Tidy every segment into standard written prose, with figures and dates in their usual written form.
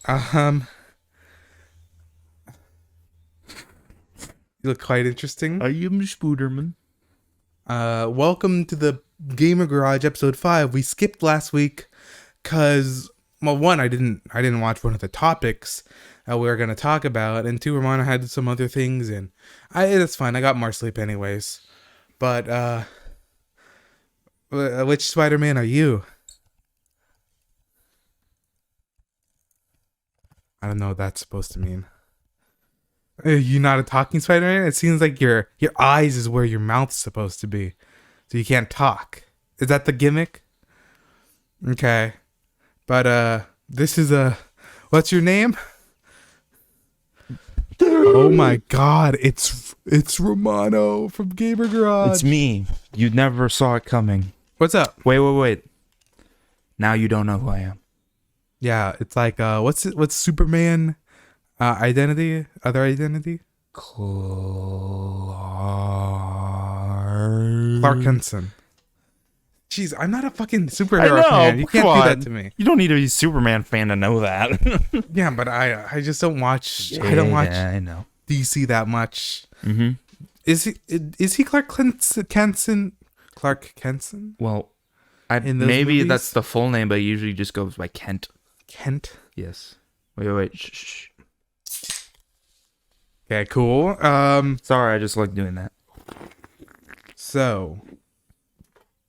Um, you look quite interesting. I am Spooderman. Welcome to the Gamer Garage episode 5. We skipped last week because, well, one, I didn't watch one of the topics we were going to talk about, and two, Romano had some other things, and that's fine. I got more sleep anyways. But, which Spider-Man are you? I don't know what that's supposed to mean. Are you not a talking Spider-Man? It seems like your eyes is where your mouth's supposed to be. So you can't talk. Is that the gimmick? Okay. But this is what's your name? Oh my god, it's Romano from Gamer Garage. It's me. You never saw it coming. What's up? Wait. Now you don't know who I am. Yeah, it's like what's Superman identity? Other identity? Clark Kenson. Jeez, I'm not a fucking superhero fan. You can't do that to me. You don't need to be a Superman fan to know that. Yeah, but I just don't watch. I don't watch. I know. DC that much. Mm-hmm. Is he Clark Kenson? Clark Kenson? Well, In those maybe movies? that's the full name, but he usually just goes by Kent. Kent. Yes. Wait. Shh. Okay, cool. Sorry, I just like doing that. So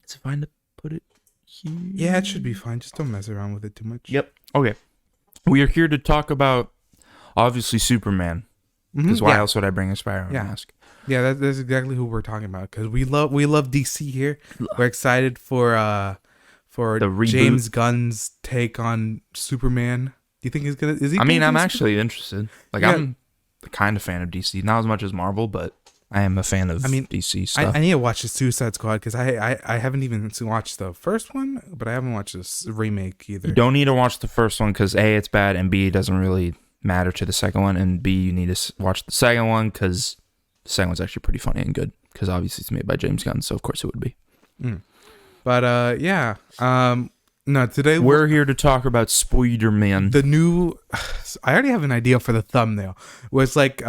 Is it fine to put it here? yeah, it should be fine. Just don't mess around with it too much. Yep. Okay. We are here to talk about, obviously, Superman. Because why else would I bring a Spider-Man mask? Yeah, that's exactly who we're talking about. Because we love DC here. We're excited for the reboot. James Gunn's take on Superman. Do you think he's gonna? Is he? I mean, I'm gonna do actually interested. Like, Yeah. I'm the kind of fan of DC. Not as much as Marvel, but I am a fan of DC stuff. I need to watch the Suicide Squad because I haven't even watched the first one, but I haven't watched this remake either. You don't need to watch the first one because A, it's bad, and B, it doesn't really matter to the second one, and B, you need to watch the second one because the second one's actually pretty funny and good because obviously it's made by James Gunn, so of course it would be. But yeah, no, today We're here to talk about Spider-Man. the new. I already have an idea for the thumbnail. Where it's like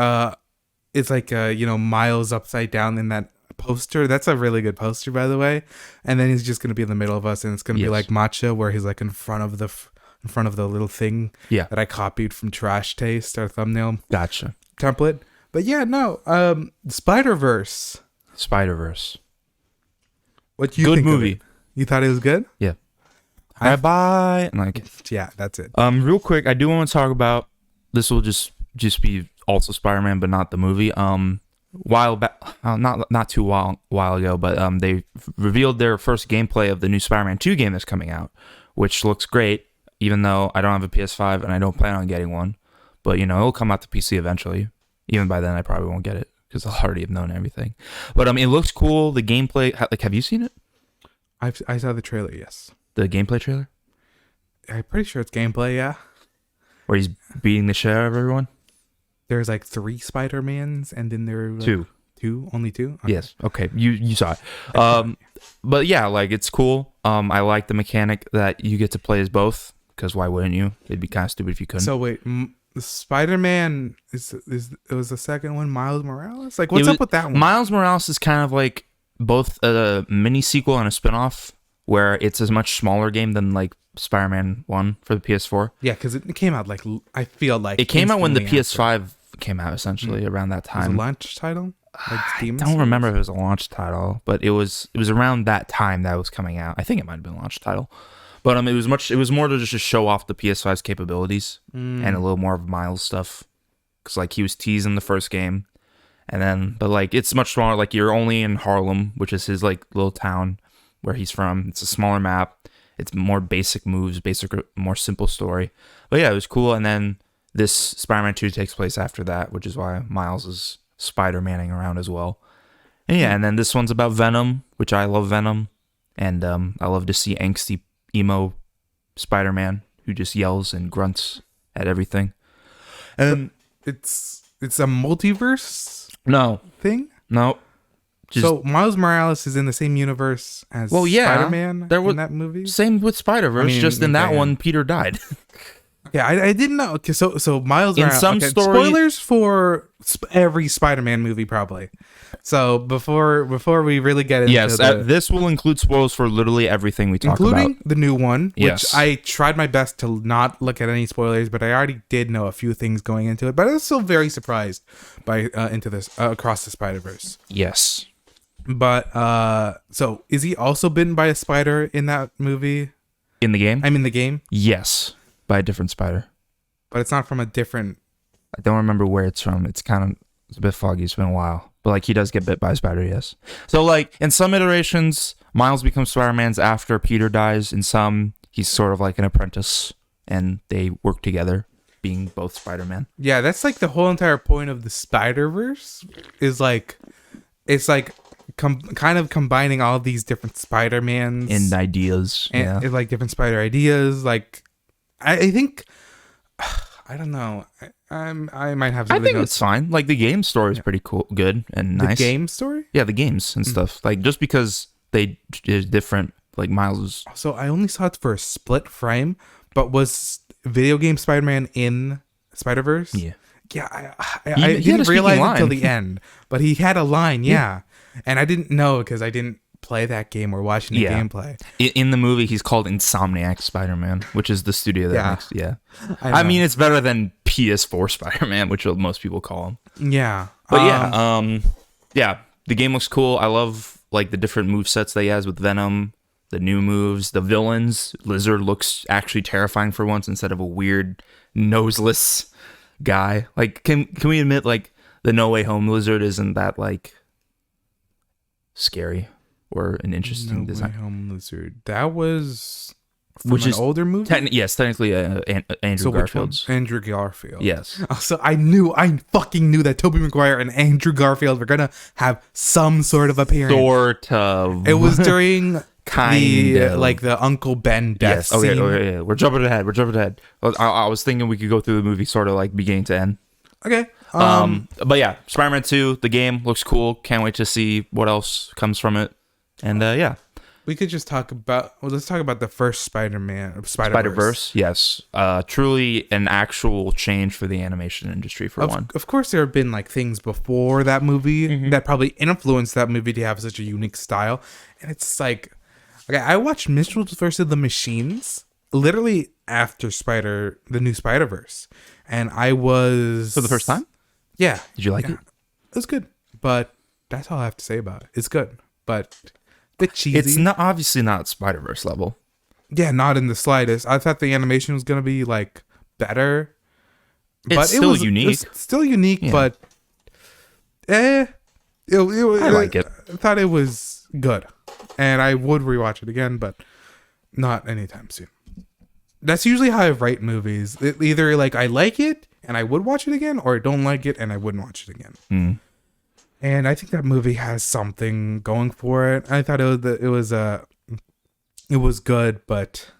Miles upside down in that poster. That's a really good poster, by the way. And then he's just gonna be in the middle of us, and it's gonna be like Matcha, where he's like in front of the little thing that I copied from Trash Taste, our thumbnail Gotcha. template. But yeah, no, Spider-Verse. What you Good think movie. of it? You thought it was good? Yeah. Bye. Like, Yeah, that's it. real quick, I do want to talk about this. Will just be also Spider-Man, but not the movie. While back, not too while ago, but they revealed their first gameplay of the new Spider-Man 2 game that's coming out, which looks great. Even though I don't have a PS5 and I don't plan on getting one, but it'll come out to PC eventually. Even by then, I probably won't get it because I'll already have known everything. But it looks cool. The gameplay, have you seen it? I saw the trailer. Yes, The gameplay trailer I'm pretty sure it's gameplay. Yeah, where he's beating the shit out of everyone. there's like 3 Spider-Mans, and then there are only two. Okay. Yes. Okay. You saw it. But yeah, like it's cool. I like the mechanic that you get to play as both. Because why wouldn't you? It'd be kind of stupid if you couldn't. So wait, Spider-Man is it was the second one, Miles Morales? Like, what's up with that one? Miles Morales is kind of like both a mini sequel and a spinoff, where it's a much smaller game than like Spider-Man 1 for the PS4. Yeah, because it came out like I feel like it came out when the instantly after. PS5 came out, essentially around that It time. was a launch title. Like I don't remember if it was a launch title, but it was around that time that it was coming out. I think it might have been a launch title. But it was more to just show off the PS5's capabilities and a little more of Miles stuff. Because like he was teased in the first game. But like it's much smaller. Like you're only in Harlem, which is his like little town where he's from. It's a smaller map. It's more basic moves, more simple story. But yeah, it was cool. And then this Spider-Man 2 takes place after that, which is why Miles is Spider-Manning around as well. And yeah, and then this one's about Venom, which I love Venom. And I love to see angsty emo Spider-Man who just yells and grunts at everything. And it's a multiverse no thing. No. So Miles Morales is in the same universe as Spider-Man in that movie? Same with Spider-Verse, just in that one, Peter died. Yeah, I didn't know. Okay, so Miles In Morales. some Okay, story- spoilers for every Spider-Man movie, probably. So before we really get into Yes, this will include spoilers for literally everything we talk including about. the new one, which Yes. I tried my best to not look at any spoilers, but I already did know a few things going into it. But I was still very surprised by into this Across the Spider-Verse. Yes. But so is he also bitten by a spider in that movie? In the game? I'm in the game, Yes. By a different spider. but it's not from a different. I don't remember where it's from. It's a bit foggy. It's been a while. But like he does get bit by a spider, yes. So like in some iterations, Miles becomes Spider-Man's after Peter dies. In some, he's sort of like an apprentice and they work together, being both Spider-Man. Yeah, that's like the whole entire point of the Spider-Verse is like, it's like kind of combining all these different Spider-Mans And ideas. and Yeah. like different spider ideas. Like, I think, I don't know. I might have. I something think else. it's fine. Like the game story is pretty cool, good and The nice. game story. Yeah, the games and stuff. Like just because they is different, like Miles was. So I only saw it for a split frame, but was video game Spider-Man in Spider-Verse? Yeah. Yeah, He I had a didn't speaking realize until line. the end, but he had a line, yeah. And I didn't know because I didn't play that game or watch any Yeah. gameplay. In the movie, he's called Insomniac Spider-Man, which is the studio that Yeah. makes. Yeah. I I know. mean, it's better than PS4 Spider-Man, which most people call him. Yeah, But yeah, the game looks cool. I love like the different move sets that he has with Venom, the new moves, the villains. Lizard looks actually terrifying for once instead of a weird noseless guy. Like, can we admit like the No Way Home Lizard isn't that like scary or an interesting No design? Way Home Lizard. That was from Which an is older movie. Yes, technically Andrew So which one? Garfield's. Andrew Garfield. Yes. Also, I fucking knew that Tobey Maguire and Andrew Garfield were gonna have some sort of appearance. Sort of. It was during Kind of. like the Uncle Ben death Yes. Okay, scene. okay. We're jumping ahead. I was thinking we could go through the movie sort of like beginning to end. Okay. But yeah, Spider-Man 2, the game looks cool. Can't wait to see what else comes from it. And yeah, we could just talk about. Well, let's talk about the first Spider-Verse. Spider-Verse, yes. Truly an actual change for the animation industry for one. Of course, there have been like things before that movie Mm-hmm. that probably influenced that movie to have such a unique style, and it's like, okay, I watched Mitchell versus the Machines literally after the new Spider-Verse, and I was For the first time? Yeah. Did you like yeah. it? It was good, but that's all I have to say about it. It's good, but a bit cheesy. It's not obviously not Spider-Verse level. Yeah, not in the slightest. I thought the animation was gonna be like better. It's still unique. It was still unique, Yeah. but I like it. I thought it was good, and I would rewatch it again, but not anytime soon. That's usually how I write movies. Either like I like it and I would watch it again, or I don't like it and I wouldn't watch it again. Mm. And I think that movie has something going for it. I thought it was good, but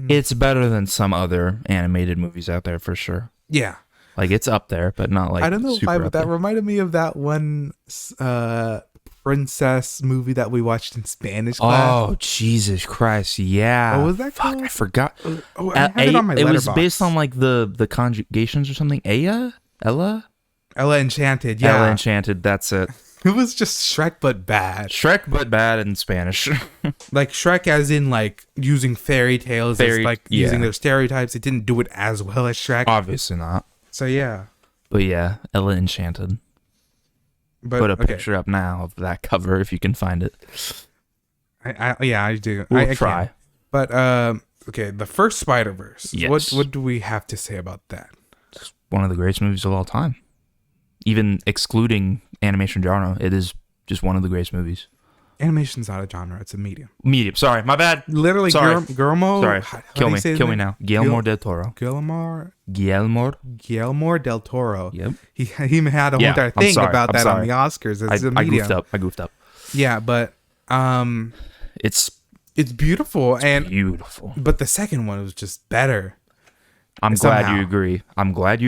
It's better than some other animated movies out there for sure. yeah. Like it's up there, but not like I don't know super why, up but that there. reminded me of that one princess movie that we watched in Spanish class. Oh Jesus Christ! Yeah. What was that Fuck, called? I forgot. Oh, I had it on my it was letterbox. based on like the conjugations or something. Ella Enchanted. Yeah, Ella Enchanted. That's it. it was just Shrek but bad. Shrek, but bad in Spanish. Like Shrek, as in like using fairy tales, as like using yeah. their stereotypes. It didn't do it as well as Shrek. Obviously not. So yeah, But yeah, Ella Enchanted. but Put a okay. picture up now of that cover if you can find it. I do. We'll I try. can. But okay, the first Spider-Verse. Yes. What do we have to say about that? One of the greatest movies of all time. Even excluding animation genre, it is just one of the greatest movies. Animation's not a genre; it's a medium. Medium. Sorry, my bad. Literally, Sorry. Guillermo. Sorry. how do Kill you me. say his Kill me name? now. Guillermo del Toro. Guillermo del Toro. Yep. He had a whole Yeah, entire I'm thing sorry, about I'm that on sorry. the Oscars. It's a I medium. goofed up. Yeah, but It's it's beautiful, and beautiful. but the second one was just better. I'm glad somehow. you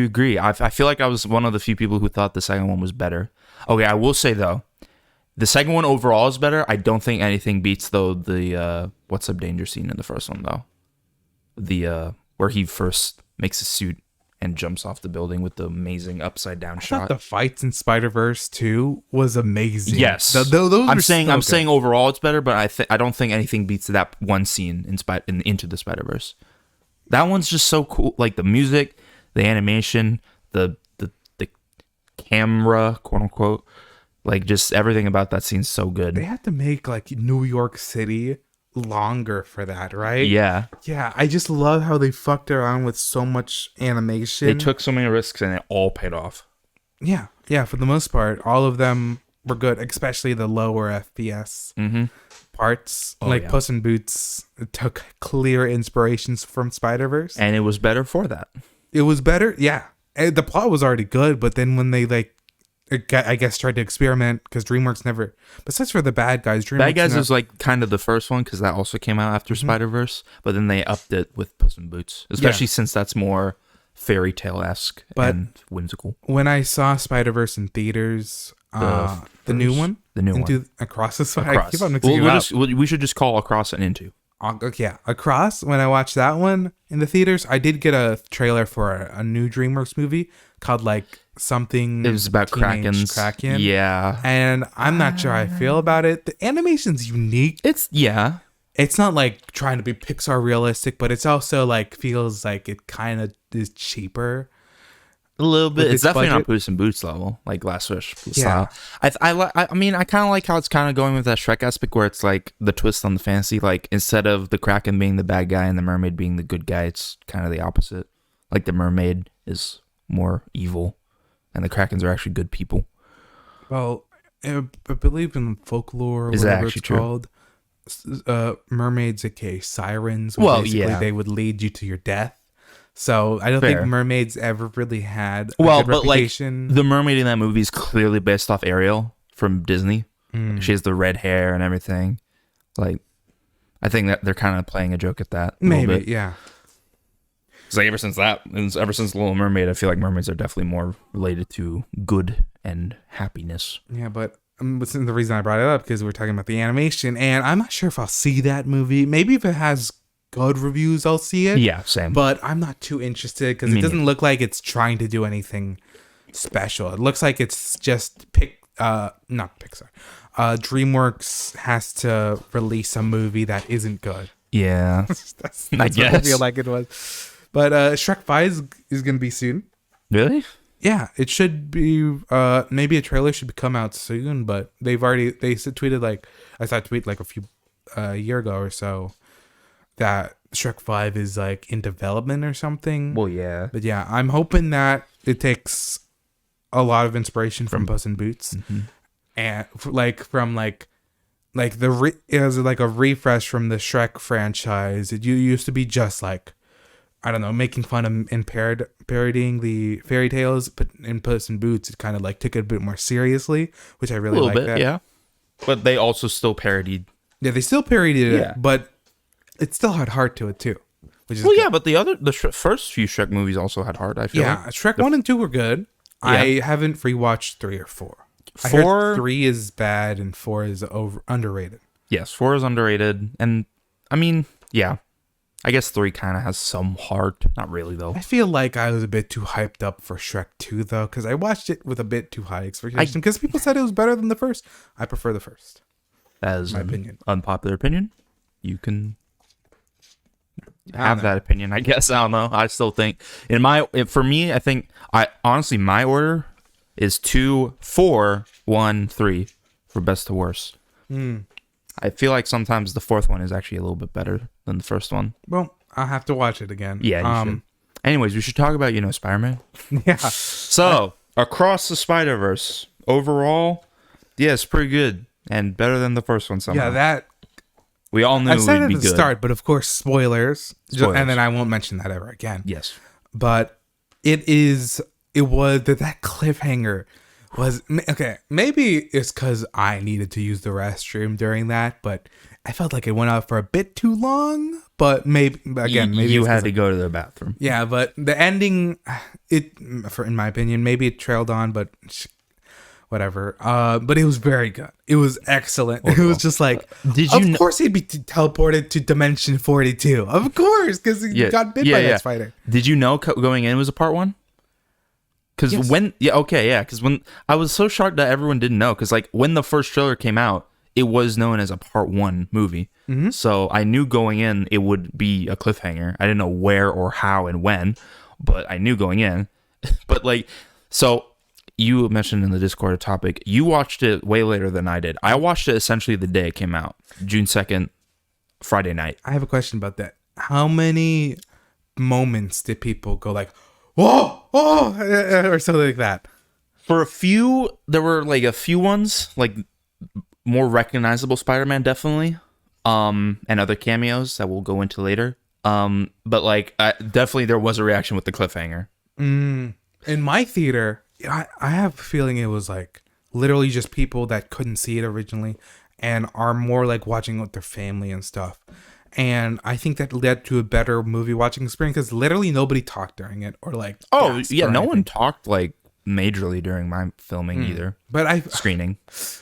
agree. I feel like I was one of the few people who thought the second one was better. Okay, I will say though, the second one overall is better. I don't think anything beats though the what's up danger scene in the first one though. The where he first makes a suit and jumps off the building with the amazing upside down I thought shot. the fights in Spider-Verse 2 was amazing. Yes, those I'm were saying so I'm good. saying overall it's better, but I don't think anything beats that one scene in Into the Spider-Verse. That one's just so cool. Like the music, the animation, the camera, quote unquote, like just everything about that scene's so good. They had to make like New York City longer for that, right? Yeah, Yeah, I just love how they fucked around with so much animation. they took so many risks and it all paid off. Yeah, for the most part, all of them were good, especially the lower FPS parts. Like yeah. Puss in Boots took clear inspirations from Spider-Verse. And it was better for that. It was better, yeah. And the plot was already good, but then when they I guess tried to experiment, because DreamWorks never, besides for the bad guys, DreamWorks Bad Guys was like kind of the first one because that also came out after Spider-Verse, but then they upped it with Puss in Boots, especially since that's more fairy tale-esque and whimsical. When I saw Spider-Verse in theaters, the new one, Across the Spider, I keep on mixing it up. We should just call Across and Into. Yeah, Across. When I watched that one in the theaters, I did get a trailer for a new DreamWorks movie called like something. It was about Teenage Krakens. Kraken. Yeah, And I'm not sure how I feel about it. The animation's unique. It's not like trying to be Pixar realistic, but it's also like feels like it kind of is cheaper. a little bit. With It's its definitely budget. not Puss in Boots level, like Last Wish Yeah. style. I mean, I kind of like how it's kind of going with that Shrek aspect, where it's like the twist on the fantasy. Like instead of the Kraken being the bad guy and the mermaid being the good guy, it's kind of the opposite. Like the mermaid is more evil, and the Krakens are actually good people. Well, I believe in folklore, or Is that whatever actually it's true? called. Mermaids, aka sirens. Well, Basically, yeah. they would lead you to your death. So I don't Fair. think mermaids ever really had a Well, good but like reputation. the mermaid in that movie is clearly based off Ariel from Disney. She has the red hair and everything. Like, I think that they're kind of playing a joke at that. A little Maybe, bit. yeah. It's like ever since The Little Mermaid, I feel like mermaids are definitely more related to good and happiness. Yeah, but the reason I brought it up because we're talking about the animation, and I'm not sure if I'll see that movie. Maybe if it has good reviews, I'll see it. Yeah, same. But I'm not too interested because it doesn't look like it's trying to do anything special. It looks like it's just not Pixar. DreamWorks has to release a movie that isn't good. Yeah, That's I what I guess. feel like it was. But Shrek 5 is going to be soon. Really? Yeah, it should be. Maybe a trailer should come out soon, but they tweeted like I saw a tweet like a year ago or so that Shrek 5 is like in development or something. Well, yeah. But yeah, I'm hoping that it takes a lot of inspiration from Puss in Boots, and it was like a refresh from the Shrek franchise. It used to be just like, I don't know, making fun of and parodying the fairy tales, but in Puss in Boots, it kind of like took it a bit more seriously, which I really A little like bit, that. yeah. But they also still parodied. Yeah, they still parodied Yeah. it, but it still had heart to it too, which is Well, good. yeah, but first few Shrek movies also had heart, I feel Yeah, like. Shrek 1 and 2 were good. Yeah. I haven't rewatched 3 or 4. I 4 heard 3 is bad and 4 is underrated. Yes, 4 is underrated. And, I mean, yeah. I guess 3 kind of has some heart. Not really, though. I feel like I was a bit too hyped up for Shrek 2, though, because I watched it with a bit too high expectation. Because people said it was better than the first. I prefer the first. As my an opinion. unpopular opinion, you can I have don't know. that opinion, I guess. I don't know. I still think for me, I think honestly my order is 2, 4, 1, 3 for best to worst. I feel like sometimes the fourth one is actually a little bit better than the first one. Well, I'll have to watch it again. Yeah, you should. Anyways, we should talk about Spider-Man. Yeah. So, Across the Spider-Verse, overall, yeah, it's pretty good and better than the first one somehow. Yeah, that we all knew I it said would at be the good. start, but of course, spoilers. Spoilers. And then I won't mention that ever again. Yes. But it was that cliffhanger was okay. Maybe it's because I needed to use the restroom during that, but I felt like it went out for a bit too long. But maybe maybe you it's had 'cause to go to the bathroom. yeah, but the ending, in my opinion, maybe it trailed on, but whatever. But it was very good. It was excellent. It was just like, of course he'd be teleported to Dimension 42. Of course, because he got bit by that spider. Did you know going in was a part 1? Because because when I was so shocked that everyone didn't know, because like when the first trailer came out, it was known as a part 1 movie. Mm-hmm. So I knew going in it would be a cliffhanger. I didn't know where or how and when, but I knew going in. But like, so you mentioned in the Discord topic, you watched it way later than I did. I watched it essentially the day it came out, June 2nd, Friday night. I have a question about that. How many moments did people go like, whoa, or something like that? For a few, there were like a few ones, like more recognizable Spider-Man, definitely, and other cameos that we'll go into later. But like, definitely there was a reaction with the cliffhanger. In my theater, I have a feeling it was like literally just people that couldn't see it originally and are more like watching with their family and stuff. And I think that led to a better movie watching experience because literally nobody talked during it or like. Oh yeah, no one talked like majorly during my filming either. But screening.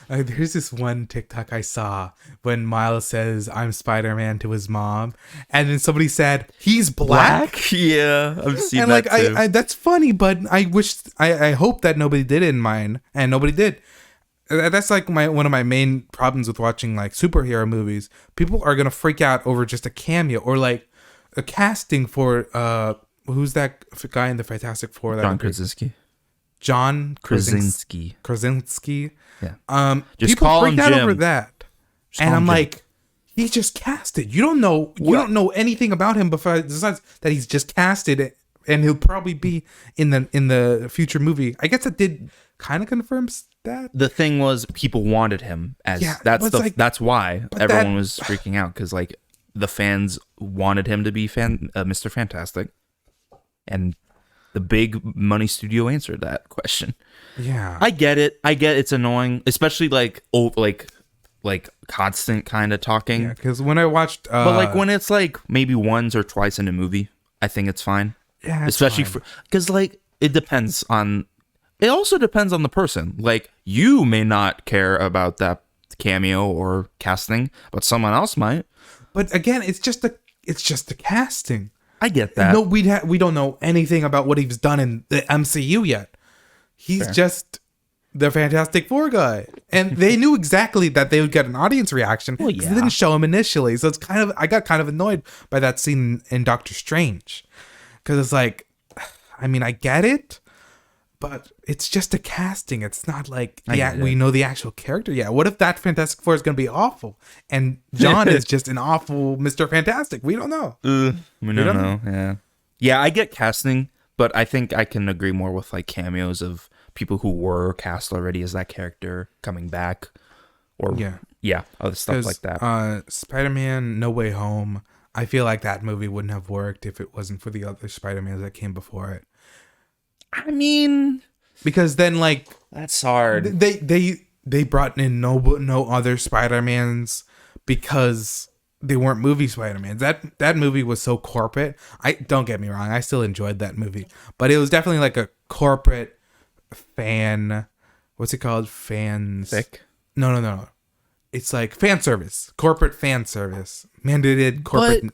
There's this one TikTok I saw when Miles says "I'm Spider-Man" to his mom, and then somebody said he's black. Yeah, I've seen and that like too. I that's funny, but I hope that nobody did it in mine, and nobody did. That's like one of my main problems with watching like superhero movies. People are gonna freak out over just a cameo or like a casting for who's that guy in the Fantastic Four? John Krasinski. Yeah. Just people call freak him out Jim. over that, and I'm like, he just casted. You don't know. You don't know anything about him besides that he's just casted, and he'll probably be in the future movie. I guess that did kind of confirms that. The thing was, people wanted him as that's why everyone was freaking out because like the fans wanted him to be Mr. Fantastic, and the big money studio answered that question. Yeah, I get it. It's annoying, especially like constant kind of talking. Yeah, because when I watched, but like when it's like maybe once or twice in a movie, I think it's fine. Yeah, especially because like it depends on. It also depends on the person. Like you may not care about that cameo or casting, but someone else might. But again, it's just the casting. I get that. No, we don't know anything about what he's done in the MCU yet. He's just the Fantastic Four guy, and they knew exactly that they would get an audience reaction because they didn't show him initially. So it's I got kind of annoyed by that scene in Doctor Strange because it's like, I mean, I get it. But it's just a casting. It's not like we know the actual character yet. What if that Fantastic Four is going to be awful? And John is just an awful Mr. Fantastic. We don't know. We don't know. Yeah, I get casting, but I think I can agree more with like cameos of people who were cast already as that character coming back. Or other stuff like that. Spider-Man No Way Home, I feel like that movie wouldn't have worked if it wasn't for the other Spider-Mans that came before it. I mean, because then like that's hard. They brought in no other Spider-Mans because they weren't movie Spider-Mans. That movie was so corporate. Don't get me wrong, I still enjoyed that movie, but it was definitely like a corporate fan. What's it called? Fanfic? No. It's like fan service, corporate fan service, mandated corporate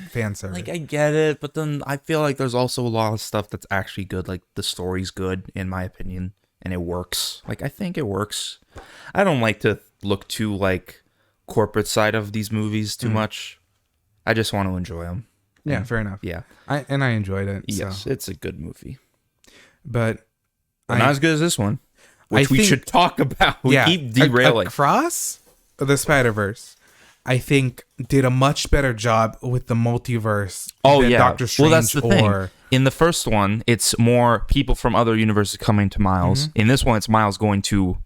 fan service. Like I get it, but then I feel like there's also a lot of stuff that's actually good. Like the story's good, in my opinion, and it works. Like I think it works. I don't like to look too like corporate side of these movies too much. I just want to enjoy them. Yeah, fair enough. Yeah, I enjoyed it. Yes, it's a good movie, but not as good as this one, which we should talk about. We keep derailing. Across the Spider-Verse, I think, did a much better job with the multiverse than Doctor Strange. Well, that's the thing. In the first one, it's more people from other universes coming to Miles. In this one, it's Miles going to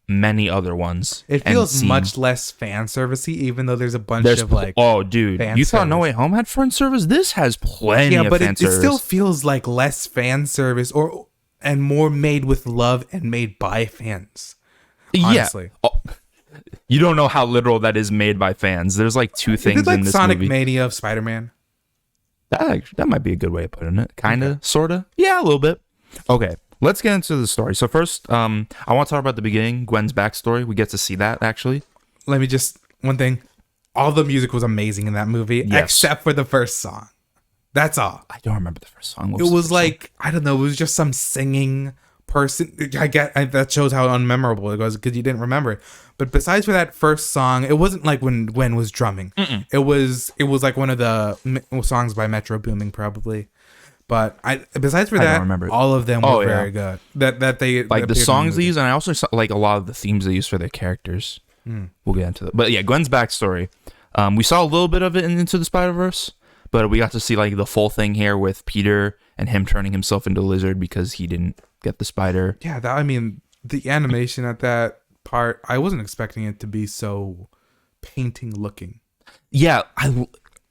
many other ones. It feels much less fan servicey, even though there's a bunch of like. Oh, dude, you thought No Way Home had fan service? This has plenty of fan service. It still feels like less fan service and more made with love and made by fans. Honestly. Yeah. You don't know how literal that is made by fans. There's like two things in this Sonic movie. Mania of Spider-Man. That might be a good way of putting it. Kinda, sorta. Yeah, a little bit. Okay, let's get into the story. So first, I want to talk about the beginning, Gwen's backstory. We get to see that, actually. Let me just, one thing. All the music was amazing in that movie, Yes. except for the first song. That's all. I don't remember the first song. What It the was first like, I don't know, it was just some singing person. That shows how unmemorable it was because you didn't remember it. But besides for that first song, it wasn't like when Gwen was drumming. It was like one of the songs by Metro Booming, probably. But besides for I don't that, remember it. all of them were Oh, yeah. very good. That they like the appeared in songs they movie. use, and I also saw like a lot of the themes they use for their characters. We'll get into that. But yeah, Gwen's backstory. We saw a little bit of it in Into the Spider-Verse, but we got to see like the full thing here with Peter and him turning himself into a lizard because he didn't get the spider. Yeah, I mean, the animation at that part, I wasn't expecting it to be so painting looking. Yeah,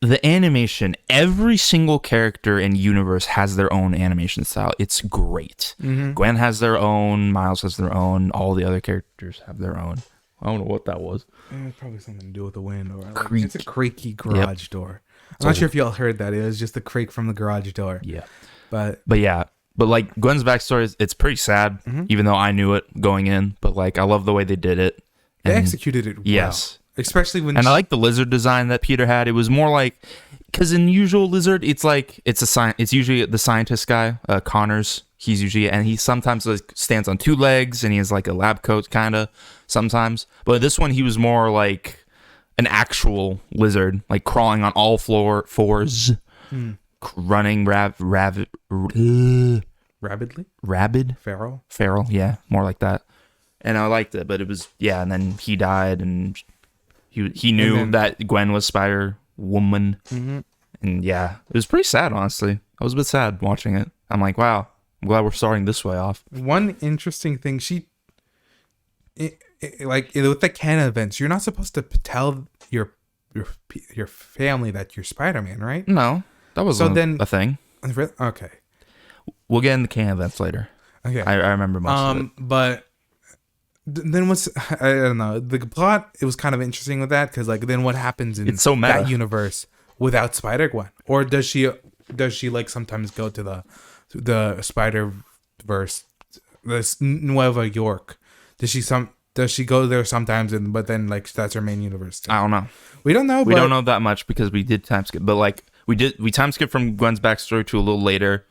the animation, every single character in universe has their own animation style. It's great. Gwen has their own, Miles has their own, all the other characters have their own. I don't know what that was. It's probably something to do with the wind. Or like, Creak. it's a creaky garage door. I'm not sure if y'all heard that. It was just the creak from the garage door. Yeah. But yeah, but like Gwen's backstory, it's pretty sad, even though I knew it going in. But like, I love the way they did it. they And- executed it well. Yes. Especially when... And I like the lizard design that Peter had. It was more like, because in usual lizard, it's like it's usually the scientist guy, Connors. He's usually, and he sometimes like stands on two legs, and he has like a lab coat kind of sometimes. But this one, he was more like an actual lizard, like crawling on all fours, running Rabidly? rabid, Feral? yeah, more like that. And I liked it, but it was and then he died, and he knew then- that Gwen was Spider Woman, and yeah, it was pretty sad. Honestly, I was a bit sad watching it. I'm like, wow, I'm glad we're starting this way off. One interesting thing, like with the Canon events, you're not supposed to tell your family that you're Spider-Man, right? No, that wasn't a thing. Okay. We'll get into Canon Events later. Okay. I remember most of it. But then what's, I don't know, the plot, it was kind of interesting with that because like then what happens in It's so meta. that universe without Spider-Gwen? Or does she like sometimes go to the Spider-Verse, this Nueva York? Does she go there sometimes but then like that's her main universe too? I don't know. We don't know. We don't know that much because we did time skip, but like we time skip from Gwen's backstory to a little later.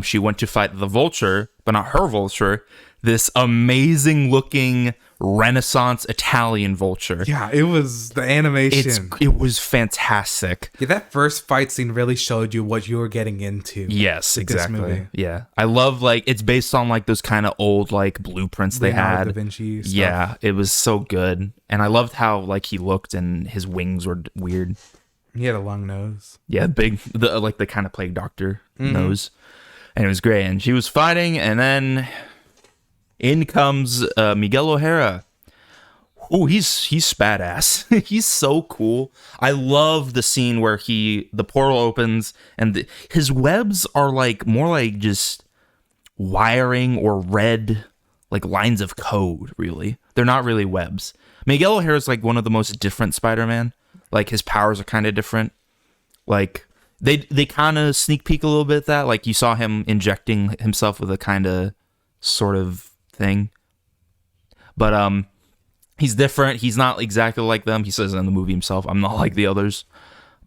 She went to fight the Vulture, but not her Vulture. This amazing looking Renaissance Italian Vulture. Yeah, it was the animation. It was fantastic. Yeah, that first fight scene really showed you what you were getting into. Yes, with this exactly. movie. Yeah, I love like it's based on like those kind of old like blueprints they Leonardo had. da Vinci stuff. Yeah, it was so good, and I loved how like he looked and his wings were weird. He had a long nose. Yeah, the kind of plague doctor nose, and it was great. And she was fighting, and then in comes Miguel O'Hara. Oh, he's badass. He's so cool. I love the scene where the portal opens and his webs are like more like just wiring or red like lines of code. Really, they're not really webs. Miguel O'Hara is like one of the most different Spider-Man. Like his powers are kind of different. Like they kind of sneak peek a little bit at that. Like you saw him injecting himself with a kind of sort of thing. But he's different. He's not exactly like them. He says in the movie himself, I'm not like the others.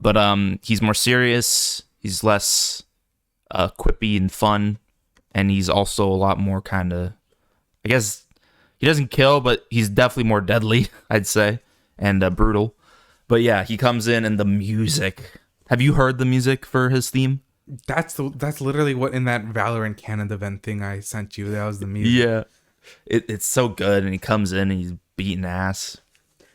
But he's more serious. He's less quippy and fun. And he's also a lot more kind of, I guess, he doesn't kill, but he's definitely more deadly, I'd say, and brutal. But yeah, he comes in and the music. Have you heard the music for his theme? That's literally what in that Valorant Canon event thing I sent you. That was the music. Yeah. It's so good, and he comes in and he's beating ass.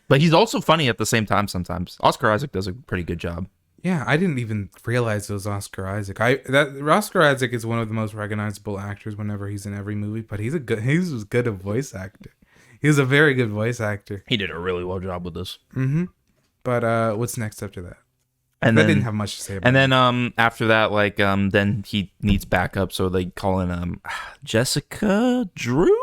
But he's also funny at the same time sometimes. Oscar Isaac does a pretty good job. Yeah, I didn't even realize it was Oscar Isaac. Oscar Isaac is one of the most recognizable actors whenever he's in every movie, but he's as good a voice actor. He's a very good voice actor. He did a really well job with this. But what's next after that? And I then didn't have much to say about and then after that, like then he needs backup, so they call in Jessica Drew.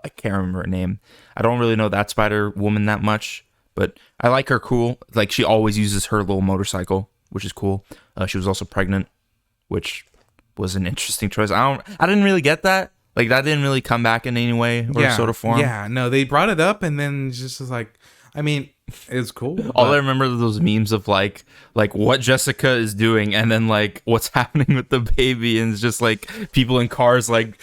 I can't remember her name. I don't really know that Spider Woman that much, but I like her. Cool. Like she always uses her little motorcycle, which is cool. She was also pregnant, which was an interesting choice. I didn't really get that. Like, that didn't really come back in any way or sort of form. Yeah, no, they brought it up and then just was like, I mean, it was cool. All I remember are those memes of like what Jessica is doing and then like what's happening with the baby, and it's just like people in cars like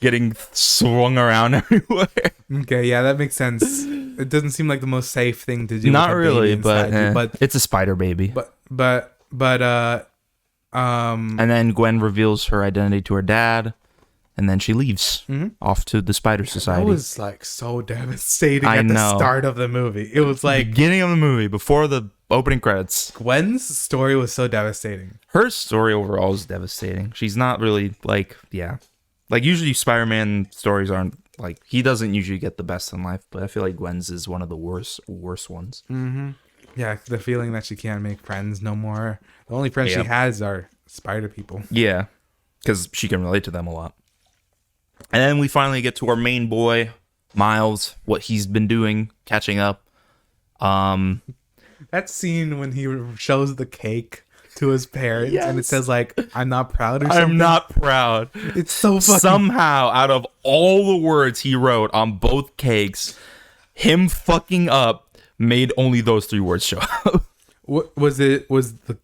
getting swung around everywhere. Okay, yeah, that makes sense. It doesn't seem like the most safe thing to do. Not with a really, baby inside you, but it's a spider baby. But and then Gwen reveals her identity to her dad, and then she leaves off to the Spider Society. That was like so devastating I at the know. start of the movie. It was like Beginning of the movie, before the opening credits. Gwen's story was so devastating. Her story overall is devastating. She's not really like usually Spider-Man stories aren't like, he doesn't usually get the best in life, but I feel like Gwen's is one of the worst ones. Mm-hmm. Yeah, the feeling that she can't make friends no more. The only friends she has are spider people. Yeah, because she can relate to them a lot. And then we finally get to our main boy, Miles, what he's been doing, catching up. That scene when he shows the cake to his parents and it says like, I'm not proud or something. I'm not proud. It's so fucking... Somehow, out of all the words he wrote on both cakes, him fucking up made only those 3 words show up. What was it? Was the...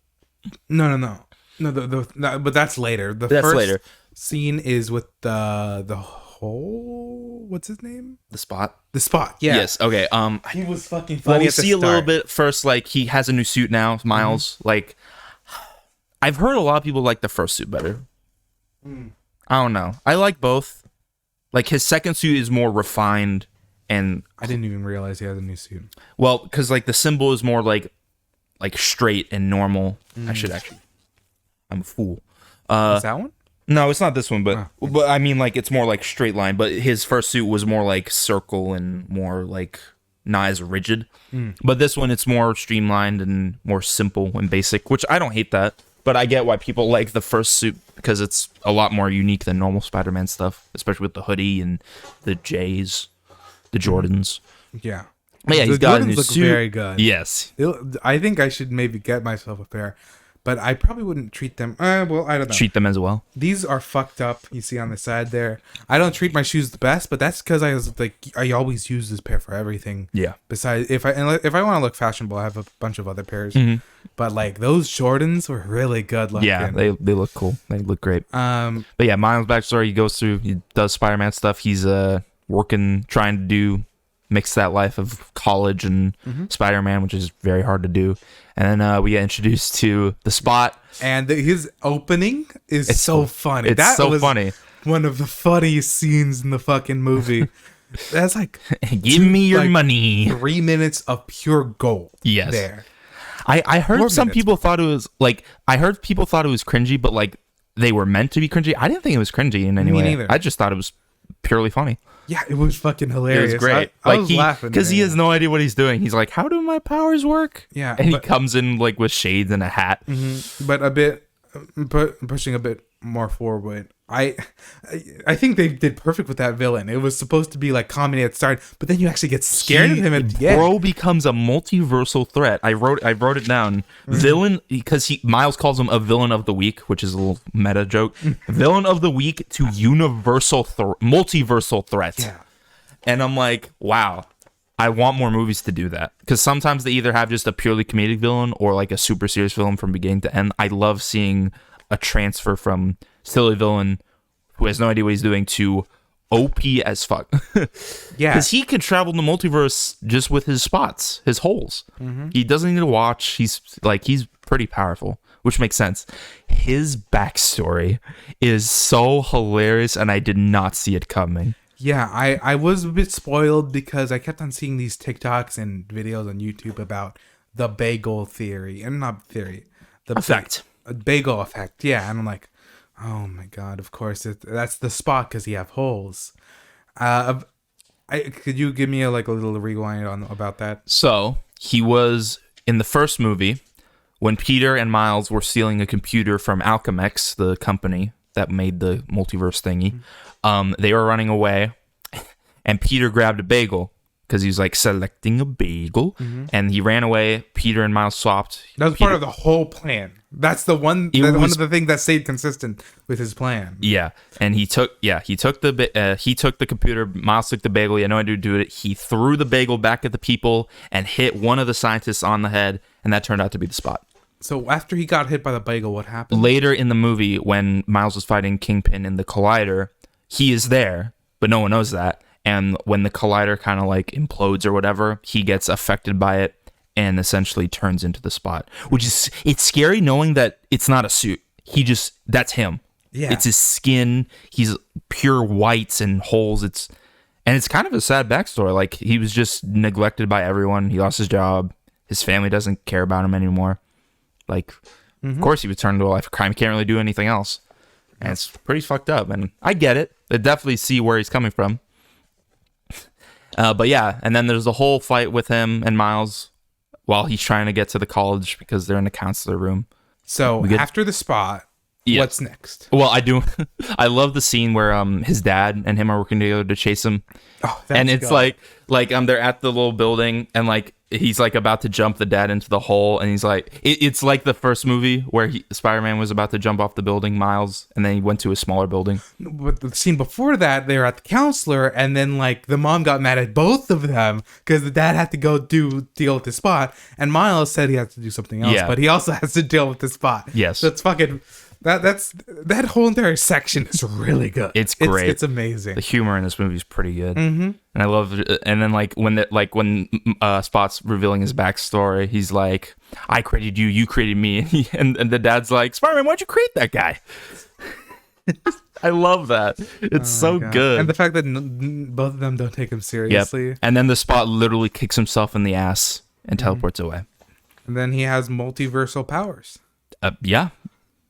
No, but that's later. That's first later. Scene is with the whole... What's his name? The Spot. The Spot, yeah. Yes, okay. He was fucking Well, funny we at the see a little start. bit first, like, he has a new suit now, Miles. Like, I've heard a lot of people like the first suit better. I don't know. I like both. Like, his second suit is more refined, and... I didn't even realize he had a new suit. Well, because, like, the symbol is more, like straight and normal. I should actually... I'm a fool. Is that one? No, it's not this one, but I mean, like, it's more like straight line. But his first suit was more like circle and more like not as rigid. But this one, it's more streamlined and more simple and basic, which I don't hate that. But I get why people like the first suit because it's a lot more unique than normal Spider-Man stuff, especially with the hoodie and the J's, the Jordans. Yeah. But yeah, he's The got a Jordans new look suit. very good. Yes. I think I should maybe get myself a pair. But I probably wouldn't treat them... well, I don't know. Treat them as well. These are fucked up. You see on the side there. I don't treat my shoes the best, but that's because I always use this pair for everything. Yeah. Besides, if I want to look fashionable, I have a bunch of other pairs. But like those Jordans were really good looking. Yeah, they look cool. They look great. But yeah, Miles' backstory, he does Spider-Man stuff. He's working, trying to mix that life of college and Spider-Man, which is very hard to do. And then we get introduced to the Spot. And his opening is so funny. It's so funny. One of the funniest scenes in the fucking movie. That's like... Give me your money. 3 minutes of pure gold. Yes. There. I heard some people thought it was like... I heard people thought it was cringy, but like they were meant to be cringy. I didn't think it was cringy in any way. Neither. I just thought it was purely funny. Yeah, it was fucking hilarious. It was great. I was laughing. Because he has no idea what he's doing. He's like, how do my powers work? Yeah. And he comes in like with shades and a hat. But a bit... pushing a bit more forward. I think they did perfect with that villain. It was supposed to be like comedy at the start, but then you actually get scared of him at the end. Bro becomes a multiversal threat. I wrote it down. Villain, because Miles calls him a villain of the week, which is a little meta joke. Villain of the week to multiversal threat. Yeah. And I'm like, wow. I want more movies to do that, because sometimes they either have just a purely comedic villain or like a super serious villain from beginning to end. I love seeing a transfer from silly villain who has no idea what he's doing to OP as fuck. Yeah, because he could travel the multiverse just with his spots, his holes. He doesn't need to watch. He's pretty powerful, which makes sense. His backstory is so hilarious, and I did not see it coming. Yeah, I was a bit spoiled because I kept on seeing these TikToks and videos on YouTube about the bagel theory. And not theory. The Effect. Bagel effect, yeah. And I'm like, oh my god, of course. That's the Spot because you have holes. Could you give me a little rewind about that? So, he was in the first movie when Peter and Miles were stealing a computer from Alchemex, the company that made the multiverse thingy. They were running away, and Peter grabbed a bagel because he was like selecting a bagel, and he ran away. Peter and Miles swapped. That was part of the whole plan. That's the one. One of the things that stayed consistent with his plan. Yeah, and he took the computer. Miles took the bagel. He had no idea to do it. He threw the bagel back at the people and hit one of the scientists on the head, and that turned out to be the spot. So after he got hit by the bagel, what happened? Later in the movie, when Miles was fighting Kingpin in the Collider, he is there, but no one knows that. And when the Collider kind of like implodes or whatever, he gets affected by it and essentially turns into the Spot. It's scary knowing that it's not a suit. That's him. Yeah. It's his skin. He's pure whites and holes. It's kind of a sad backstory. Like, he was just neglected by everyone. He lost his job. His family doesn't care about him anymore. Like, of course he was turned into a life of crime. He can't really do anything else. And it's pretty fucked up. And I get it. I definitely see where he's coming from. But yeah, and then there's the whole fight with him and Miles while he's trying to get to the college because they're in the counselor room. So after the Spot, what's next? Well, I do. I love the scene where his dad and him are working together to chase him. Oh, and it's like they're at the little building and like he's like about to jump the dad into the hole, and he's like it's like the first movie where Spider-Man was about to jump off the building, Miles, and then he went to a smaller building. But the scene before that, they were at the counselor, and then like the mom got mad at both of them because the dad had to go deal with the Spot, and Miles said he had to do something else, but he also has to deal with the Spot. Yes, so it's fucking. That whole entire section is really good. It's great. It's amazing. The humor in this movie is pretty good, and I love it. And then when Spot's revealing his backstory, he's like, "I created you, you created me," and the dad's like, "Spider-Man, why'd you create that guy?" I love that. It's so good, and the fact that both of them don't take him seriously. Yep. And then the Spot literally kicks himself in the ass and teleports away. And then he has multiversal powers. Yeah.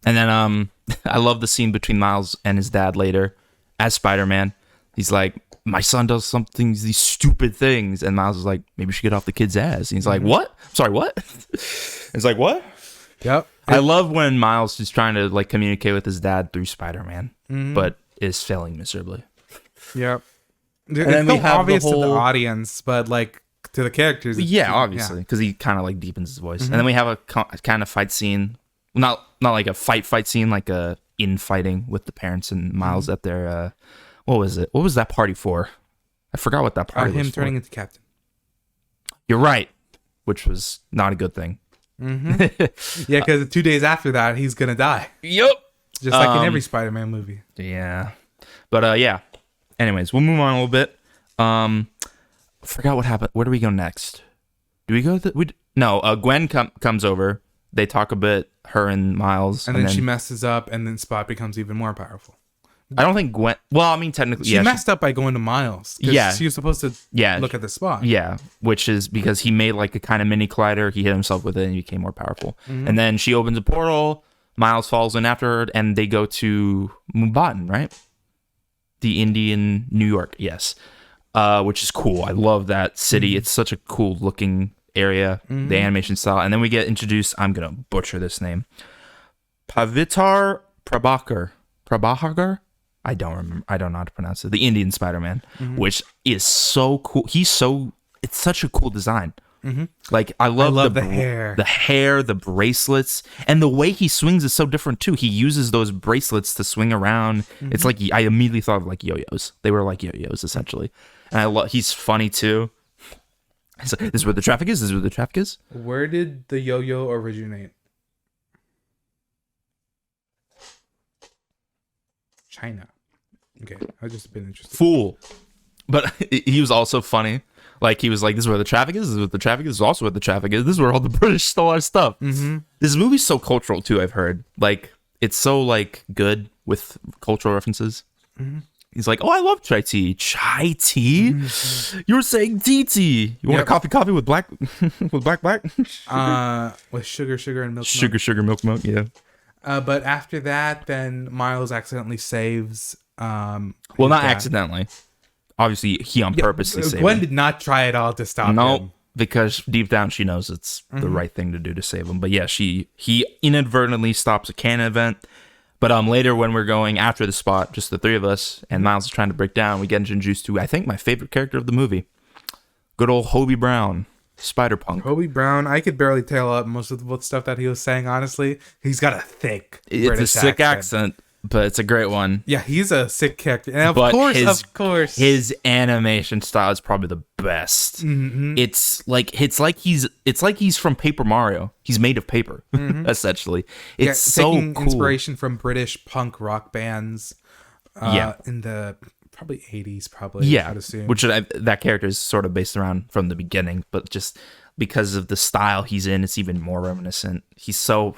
And then I love the scene between Miles and his dad later as Spider-Man. He's like, my son does these stupid things. And Miles is like, maybe we should get off the kid's ass. And he's like, what? Sorry, what? It's like, what? Yep. I love when Miles is trying to like communicate with his dad through Spider-Man, but is failing miserably. Yep. And then we have obvious to the audience, but like to the characters. Yeah, obviously, because he kind of like deepens his voice. And then we have a kind of fight scene. Not like a fight scene, like a infighting with the parents and Miles at their what was it? What was that party for? I forgot what that party was him for. turning into Captain. You're right, which was not a good thing. Yeah, because 2 days after that, he's gonna die. Yep, just like in every Spider-Man movie. Yeah, but yeah. Anyways, we'll move on a little bit. Forgot what happened. Where do we go next? Do we go to Gwen comes over. They talk a bit, her and Miles. And then she messes up, and then Spot becomes even more powerful. I don't think Gwen... Well, I mean, technically, she messed up by going to Miles. Yeah. She was supposed to look at the Spot. Yeah, which is because he made like a kind of mini collider. He hit himself with it, and he became more powerful. And then she opens a portal. Miles falls in after her, and they go to Mumbai, right? The Indian New York, yes. Which is cool. I love that city. It's such a cool looking area, the animation style. And then we get introduced, I'm gonna butcher this name, Pavitr Prabhakar. I don't know how to pronounce it. The Indian Spider-Man, which is so cool. It's such a cool design. Like I love the hair, the bracelets, and the way he swings is so different too. He uses those bracelets to swing around. It's like I immediately thought of like yo-yos. They were like yo-yos essentially, and he's funny too. So, this is where the traffic is. This is where the traffic is. Where did the yo-yo originate? China. Okay, I've just been interested. Fool. But he was also funny. Like, he was like, this is where the traffic is. This is where the traffic is. This is also where the traffic is. This is where all the British stole our stuff. This movie's so cultural, too, I've heard. Like, it's so, like, good with cultural references. He's like, oh, I love chai tea. Chai tea? You were saying tea tea. You want a coffee with black? With black? With sugar, and milk. Sugar, milk, yeah. But after that, then Miles accidentally saves... well, not accidentally. Obviously, he on purpose saved him. Gwen did not try at all to stop him. Because deep down she knows it's the right thing to do to save him. But yeah, he inadvertently stops a Canon event. But later when we're going after the Spot, just the three of us, and Miles is trying to break down, we get introduced to, I think, my favorite character of the movie, Good old Hobie Brown, Spider-Punk. Hobie Brown, I could barely tell up most of the stuff that he was saying, honestly. He's got a thick It's British a sick accent, but it's a great one. Yeah, he's a sick character. And But of course. his animation style is probably the best. Mm-hmm. It's like he's from Paper Mario. He's made of paper, essentially. It's so taking cool. inspiration from British punk rock bands in the probably 80s, Yeah, I'd assume. which that character is sort of based around from the beginning, but just because of the style he's in, it's even more reminiscent. He's so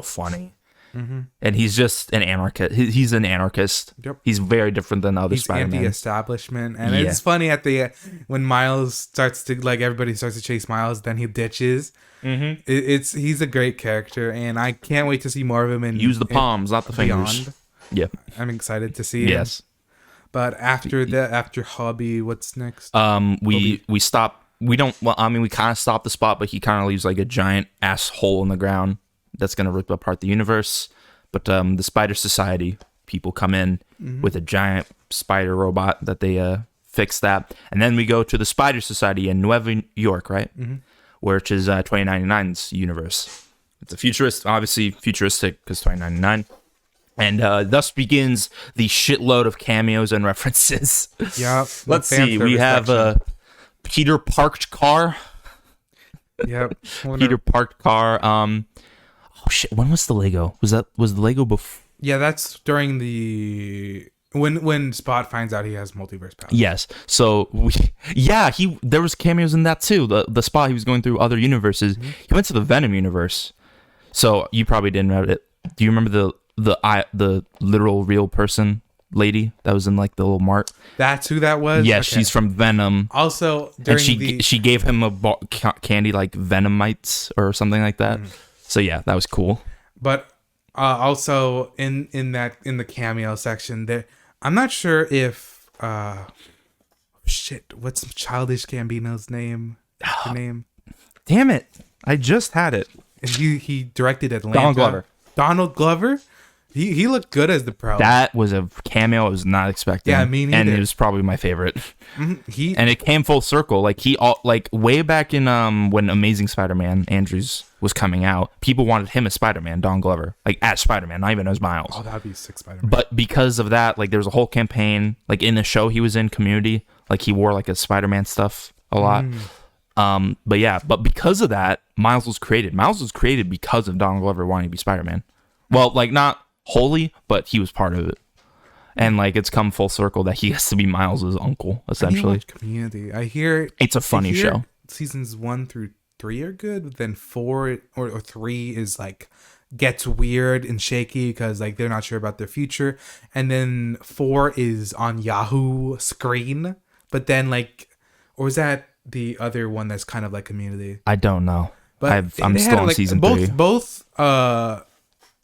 funny. Mm-hmm. And he's just an anarchist. He's an anarchist. Yep. He's very different than other He's Spider-Man. anti-establishment, and it's funny at the when Miles starts to everybody starts to chase Miles, then he ditches. Mm-hmm. He's a great character, and I can't wait to see more of him. And use the palms, not the fingers. Beyond. Yeah, I'm excited to see him. Yes. But after Hobie, what's next? We stop. We don't. Well, I mean, we kind of stop the spot, but he kind of leaves like a giant ass hole in the ground that's gonna rip apart the universe. But the Spider Society people come in with a giant spider robot that they fix that, and then we go to the Spider Society in New York, right? Mm-hmm. Which is 2099's universe. It's a obviously futuristic because 2099. And thus begins the shitload of cameos and references. Yeah. Let's see. We have Peter Parked Car. Yep. Peter Parked Car. Oh shit! When was the Lego? Was the Lego before? Yeah, that's during the when Spot finds out he has multiverse powers. Yes. So there was cameos in that too. The Spot, he was going through other universes. Mm-hmm. He went to the Venom universe. So you probably didn't remember it. Do you remember the literal real person lady that was in like the little mart? That's who that was? Yeah, okay. She's from Venom. Also, and she gave him a candy like Venomites or something like that. Mm. So yeah, that was cool. But also in the cameo section there, I'm not sure if what's Childish Gambino's name? Damn it. I just had it. And he directed Atlanta. Donald Glover? He looked good as the Prowler. That was a cameo I was not expecting. Yeah, me neither. And it was probably my favorite. Mm-hmm. And it came full circle. Like way back in when Amazing Spider-Man Andrews was coming out, people wanted him as Spider-Man, Don Glover, like as Spider-Man, not even as Miles. Oh, that'd be sick Spider-Man. But because of that, like there was a whole campaign, like in the show he was in Community, like he wore like a Spider-Man stuff a lot. But because of that, Miles was created. Miles was created because of Don Glover wanting to be Spider-Man. Well, like not wholly, but he was part of it. And like it's come full circle that he has to be Miles's uncle, essentially. Community. I hear it's a funny show. Seasons 1 through 3 are good, but then 4 or 3 is like gets weird and shaky because like they're not sure about their future. And then 4 is on Yahoo screen, but then like, or is that the other one that's kind of like Community? I don't know. But I'm still on season 3. Both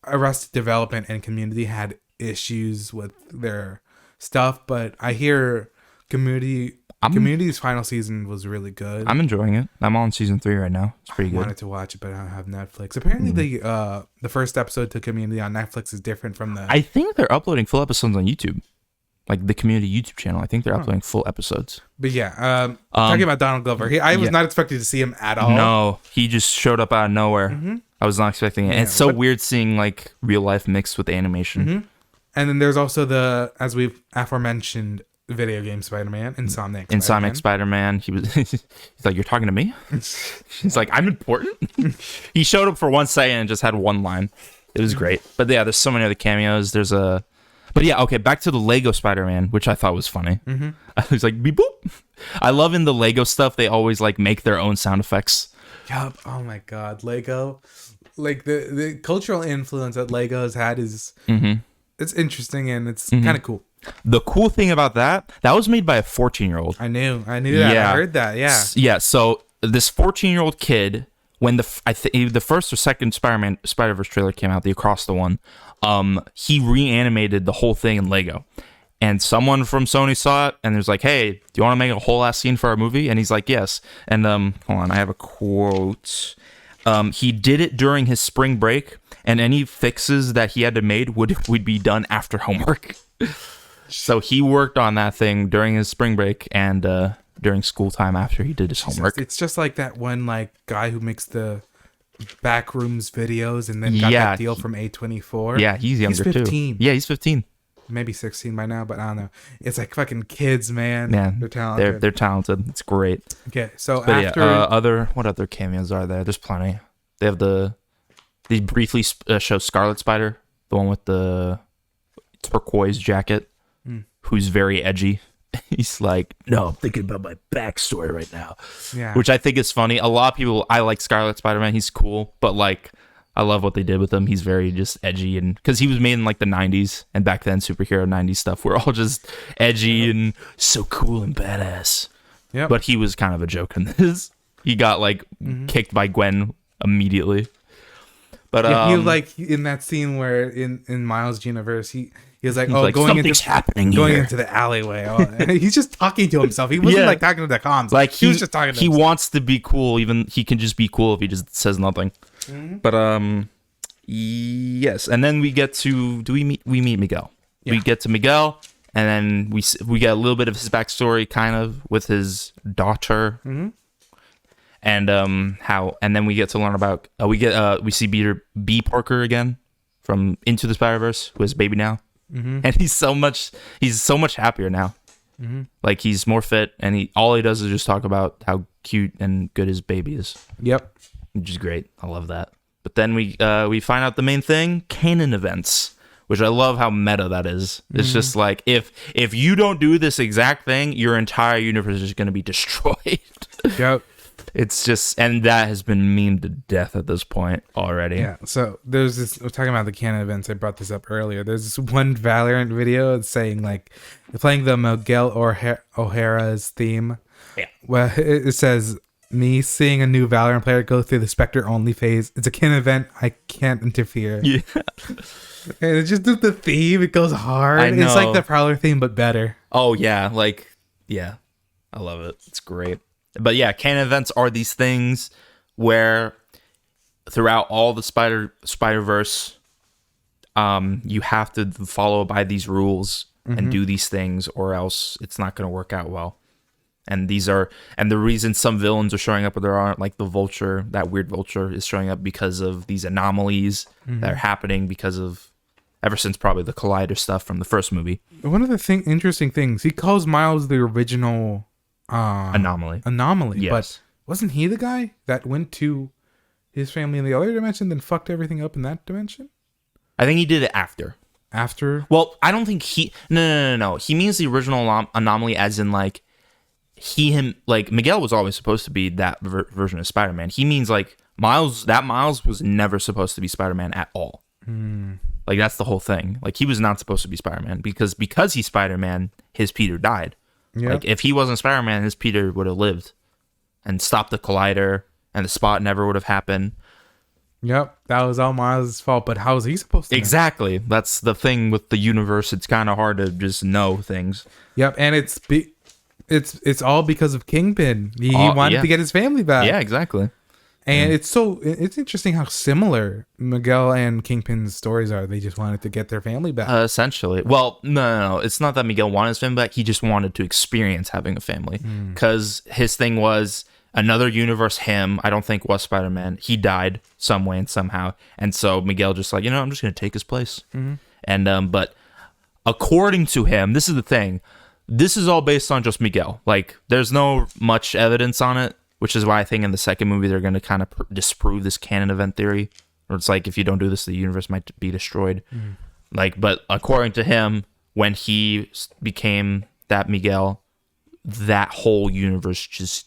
Arrested Development and Community had issues with their stuff, but I hear Community's final season was really good. I'm enjoying it. I'm on season 3 right now. It's pretty good. I wanted to watch it, but I don't have Netflix. Apparently, the first episode to Community on Netflix is different from the. I think they're uploading full episodes on YouTube, like the Community YouTube channel. I think they're uploading full episodes. But yeah, talking about Donald Glover, I was not expecting to see him at all. No, he just showed up out of nowhere. Mm-hmm. I was not expecting it. And it's so weird seeing like real life mixed with animation. Mm-hmm. And then there's also as we've aforementioned, video game Spider-Man, Insomniac Spider-Man. He's like, you're talking to me? He's like, I'm important? He showed up for 1 second and just had one line. It was great. But yeah, there's so many other cameos. But yeah, okay, back to the Lego Spider-Man, which I thought was funny. Mm-hmm. I was like, beep boop. I love in the Lego stuff, they always like make their own sound effects. Yup. Oh my God. Lego. Like the cultural influence that Lego has had is it's interesting and it's kind of cool. The cool thing about that was made by a 14-year-old. I knew that. Yeah. I heard that. Yeah. Yeah. So this 14-year-old kid, when the first or second Spider-Verse trailer came out, the Across the one, he reanimated the whole thing in Lego. And someone from Sony saw it and was like, hey, do you want to make a whole ass scene for our movie? And he's like, yes. And hold on, I have a quote. He did it during his spring break, and any fixes that he had to make would be done after homework. So he worked on that thing during his spring break, and during school time after he did his homework. It's just like that one like guy who makes the backrooms videos and then got that deal from A24. Yeah, he's younger 15. too. Yeah, he's 15. Maybe 16 by now, but I don't know. It's like fucking kids, man. Yeah, they're talented. They're talented. It's great. Okay, so But after what other cameos are there? There's plenty. They have they briefly show Scarlet Spider, the one with the turquoise jacket, who's very edgy. He's like, no, I'm thinking about my backstory right now. Yeah, which I think is funny. A lot of people, I like Scarlet Spider-Man. He's cool, but like, I love what they did with him. He's very just edgy, and because he was made in like the 90s, and back then superhero 90s stuff were all just edgy and so cool and badass. Yeah, But he was kind of a joke in this. He got like kicked by Gwen immediately. But he was like in that scene where in Miles' universe, he was like, oh, like, something's happening going here. into the alleyway. Oh, he's just talking to himself. He wasn't like talking to the comms. Like he was just talking to he himself. wants to be cool. Even he can just be cool if he just says nothing. But yes, and then we get to we meet Miguel. Yeah. We get to Miguel, and then we get a little bit of his backstory, kind of with his daughter, and then we get to learn about we see Peter B. Parker again from Into the Spider-Verse, who has a baby now, and he's so much happier now. Like he's more fit, and all he does is just talk about how cute and good his baby is. Yep. Which is great. I love that. But then we find out the main thing, Canon Events, which I love how meta that is. It's just like, if you don't do this exact thing, your entire universe is going to be destroyed. Yep. It's just, and that has been memed to death at this point already. Yeah. So there's this, we're talking about the Canon Events. I brought this up earlier. There's this one Valorant video that's saying like, they're playing the Miguel O'Hara's theme. Yeah. Well, it says, me seeing a new Valorant player go through the Spectre only phase. It's a Canon event. I can't interfere. Yeah. And it's just the theme. It goes hard. I know. It's like the Prowler theme, but better. Oh, yeah. Like, yeah. I love it. It's great. But yeah, Canon Events are these things where throughout all the Spider-Verse, you have to follow by these rules and do these things, or else it's not going to work out well. And the reason some villains are showing up, but there aren't, like the Vulture, that weird Vulture is showing up because of these anomalies that are happening ever since probably the Collider stuff from the first movie. One of the interesting things, he calls Miles the original Anomaly. Yes. But wasn't he the guy that went to his family in the other dimension, then fucked everything up in that dimension? I think he did it after. After? Well, I don't think No. He means the original anomaly as in like, like Miguel was always supposed to be that version of Spider-Man. He means like Miles was never supposed to be Spider-Man at all. Like that's the whole thing. Like he was not supposed to be Spider-Man because he's Spider-Man, his Peter died. Yep. Like if he wasn't Spider-Man, his Peter would have lived and stopped the Collider, and the Spot never would have happened. Yep, that was all Miles' fault. But how was he supposed to? Exactly. That's the thing with the universe. It's kind of hard to just know things. Yep, and it's all because of Kingpin. He wanted to get his family back. Yeah, exactly. And it's interesting how similar Miguel and Kingpin's stories are. They just wanted to get their family back. Essentially. Well, no. It's not that Miguel wanted his family back. He just wanted to experience having a family. Because his thing was another universe him, I don't think was Spider-Man. He died some way and somehow. And so Miguel just like, I'm just going to take his place. And but according to him, this is the thing. This is all based on just Miguel. Like, there's no much evidence on it, which is why I think in the second movie they're going to kind of disprove this canon event theory. Where it's like, if you don't do this, the universe might be destroyed. Like, but according to him, when he became that Miguel, that whole universe just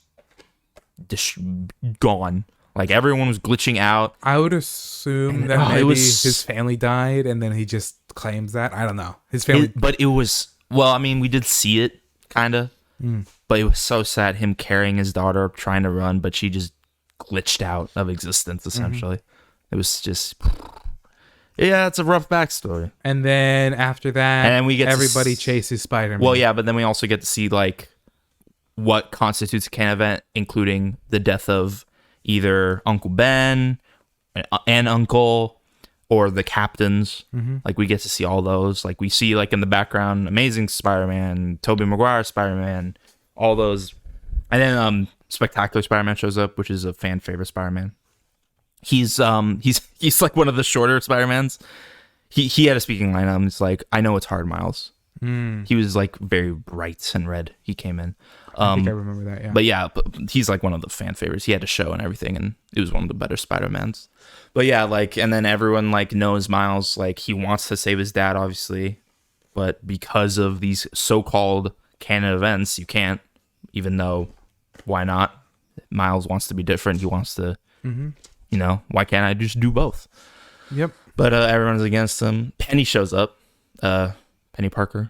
gone. Like, everyone was glitching out. I would assume that maybe his family died, and then he just claims that. I don't know. His family... But it was... Well, I mean, we did see it, kind of. But it was so sad, him carrying his daughter, trying to run, but she just glitched out of existence, essentially. It was just... Yeah, it's a rough backstory. And then after that, and then we get everybody chases Spider-Man. Well, yeah, but then we also get to see, like, what constitutes a canon event, including the death of either Uncle Ben, and Uncle... or the captains. Like, we get to see all those. Like, we see, like, in the background, Amazing Spider-Man, Tobey Maguire Spider-Man, all those And then Spectacular Spider-Man shows up, which is a fan favorite Spider-Man. He's like one of the shorter Spider-Mans. He had a speaking line. It's like, I know it's hard, Miles. He was like very bright and red. He came in. I think I remember that. Yeah. But yeah, he's like one of the fan favorites. He had a show and everything, and it was one of the better Spider-Mans. But yeah, like, and then everyone like knows Miles. Like, he wants to save his dad, obviously, but because of these so-called canon events, you can't. Even though, why not? Miles wants to be different. He wants to, why can't I just do both? Yep. But everyone's against him. Penny shows up. Penny Parker,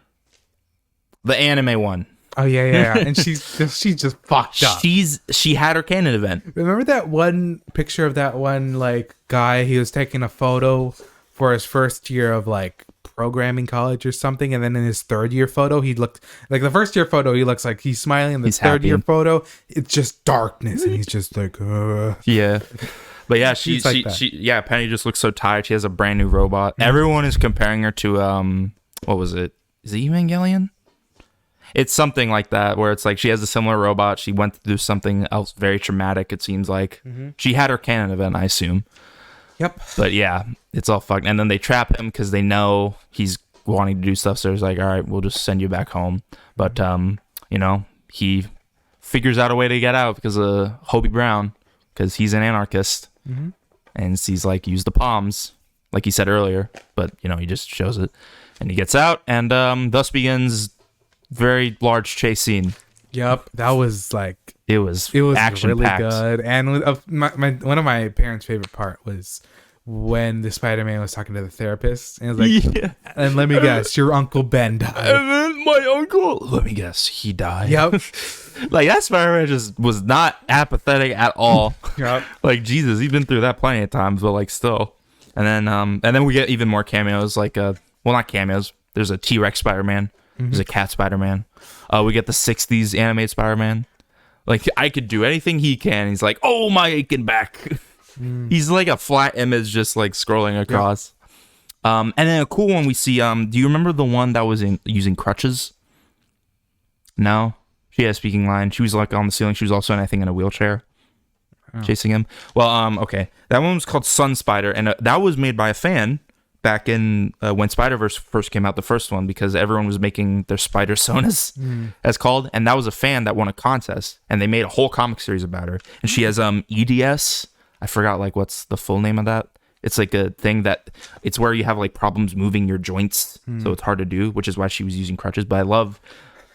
the anime one. Oh yeah. And she's just fucked up. She had her canon event. Remember that one picture of that one like guy? He was taking a photo for his first year of like programming college or something, and then in his third year photo, he looked like the first year photo. He looks like he's smiling. And the third year photo, it's just darkness, and he's just like, yeah. But yeah, Penny just looks so tired. She has a brand new robot. Everyone is comparing her to what was it? Is it Evangelion? It's something like that, where it's like she has a similar robot. She went through something else very traumatic, it seems like. She had her canon event, I assume. Yep. But yeah, it's all fucked. And then they trap him because they know he's wanting to do stuff. So it's like, all right, we'll just send you back home. But, he figures out a way to get out because of Hobie Brown, because he's an anarchist. And he's like, use the palms, like he said earlier. But, he just shows it. And he gets out, and thus begins very large chase scene. Yep, that was like it was action-packed. Really good. And one of my parents' favorite part was when the Spider-Man was talking to the therapist, and it was like, and let me guess, your Uncle Ben died. And then my uncle, let me guess, he died. Yep. Like, that Spider-Man just was not apathetic at all. Yep. Like, Jesus, he's been through that plenty of times, but like still. And then we get even more cameos, like well, not cameos. There's a T-Rex Spider-Man. There's a cat Spider-Man. We get the 60s animated Spider-Man. Like, I could do anything he can. He's like, oh, my aching back. He's like a flat image just like scrolling across. And then a cool one we see, do you remember the one that was using crutches? No? She had a speaking line. She was like on the ceiling. She was also, I think, in a wheelchair chasing him. Well, okay. That one was called Sun Spider, and that was made by a fan back in when Spider-Verse first came out, the first one, because everyone was making their Spider Sonas, as called, and that was a fan that won a contest, and they made a whole comic series about her. And she has EDS. I forgot like what's the full name of that. It's like a thing that it's where you have like problems moving your joints, so it's hard to do, which is why she was using crutches. But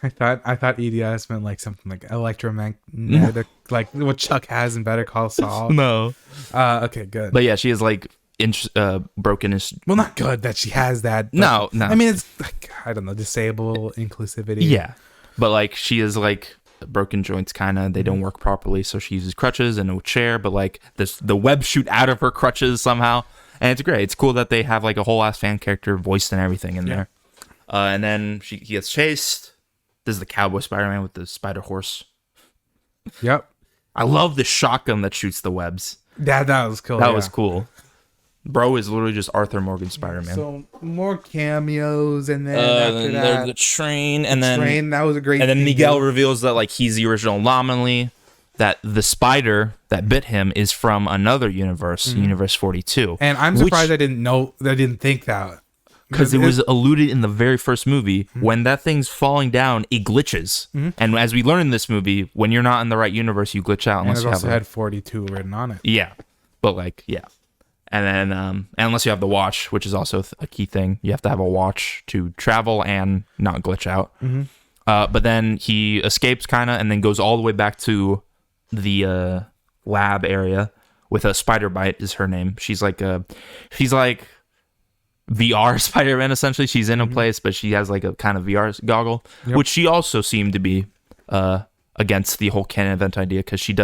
I thought EDS meant like something like electromagnetic, like what Chuck has in Better Call Saul. No. Okay, good. But yeah, she is like broken. Well, not good that she has that. No. I mean, it's like, I don't know, disabled inclusivity. Yeah, but like she is like broken joints, kind of. They don't work properly, so she uses crutches and a chair. But like the webs shoot out of her crutches somehow, and it's great. It's cool that they have like a whole ass fan character voiced and everything in there. And then he gets chased. This is the cowboy Spider-Man with the spider horse. Yep. I love the shotgun that shoots the webs. That was cool. That was cool. Bro is literally just Arthur Morgan Spider-Man. So more cameos, and then after that, there's the train, and then that was a great. And then Miguel reveals that like he's the original anomaly, that the spider that bit him is from another universe, Universe 42. And I'm surprised I didn't think that. Because it was alluded in the very first movie. When that thing's falling down, it glitches. And as we learn in this movie, when you're not in the right universe, you glitch out. Unless and it also had 42 written on it. Yeah. But like, yeah. And then, and unless you have the watch, which is also a key thing. You have to have a watch to travel and not glitch out. But then he escapes kind of, and then goes all the way back to the lab area with a spider bite is her name. She's like VR Spider-Man, essentially. She's in a place, but she has like a kind of VR goggle, which she also seemed to be against the whole canon event idea, because she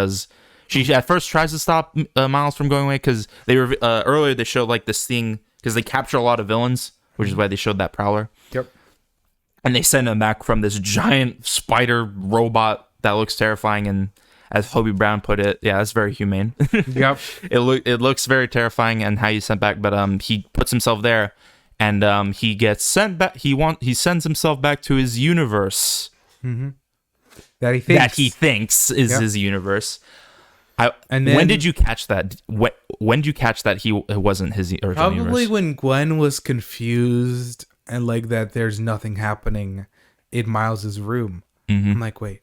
at first tries to stop Miles from going away, because they were earlier they showed like this thing, because they capture a lot of villains, which is why they showed that Prowler. Yep. And they send him back from this giant spider robot that looks terrifying, and as Hobie Brown put it, yeah, that's very humane. Yep. It looks very terrifying, and how you sent back, but he puts himself there, and he gets sent back. He sends himself back to his universe. that he thinks is Yep. his universe. And then, when did you catch that? When did you catch that it wasn't his original probably universe? when Gwen was confused and like that there's nothing happening in Miles's room. I'm like, wait,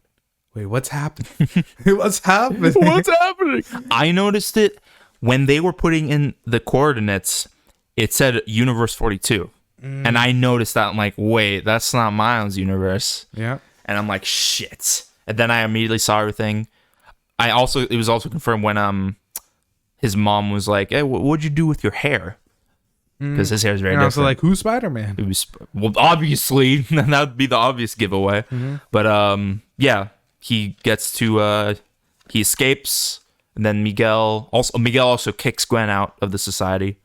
what's happening? What's happening? What's happening? I noticed it when they were putting in the coordinates. It said Universe 42. And I noticed that. I'm like, wait, that's not Miles' universe. Yeah. And I'm like, shit. And then I immediately saw everything. It was also confirmed when his mom was like, hey, what'd you do with your hair? Because his hair is very And different. also like, who's Spider-Man? It was, well, obviously, that would be the obvious giveaway. But yeah, he gets to he escapes, and then Miguel also kicks Gwen out of the society,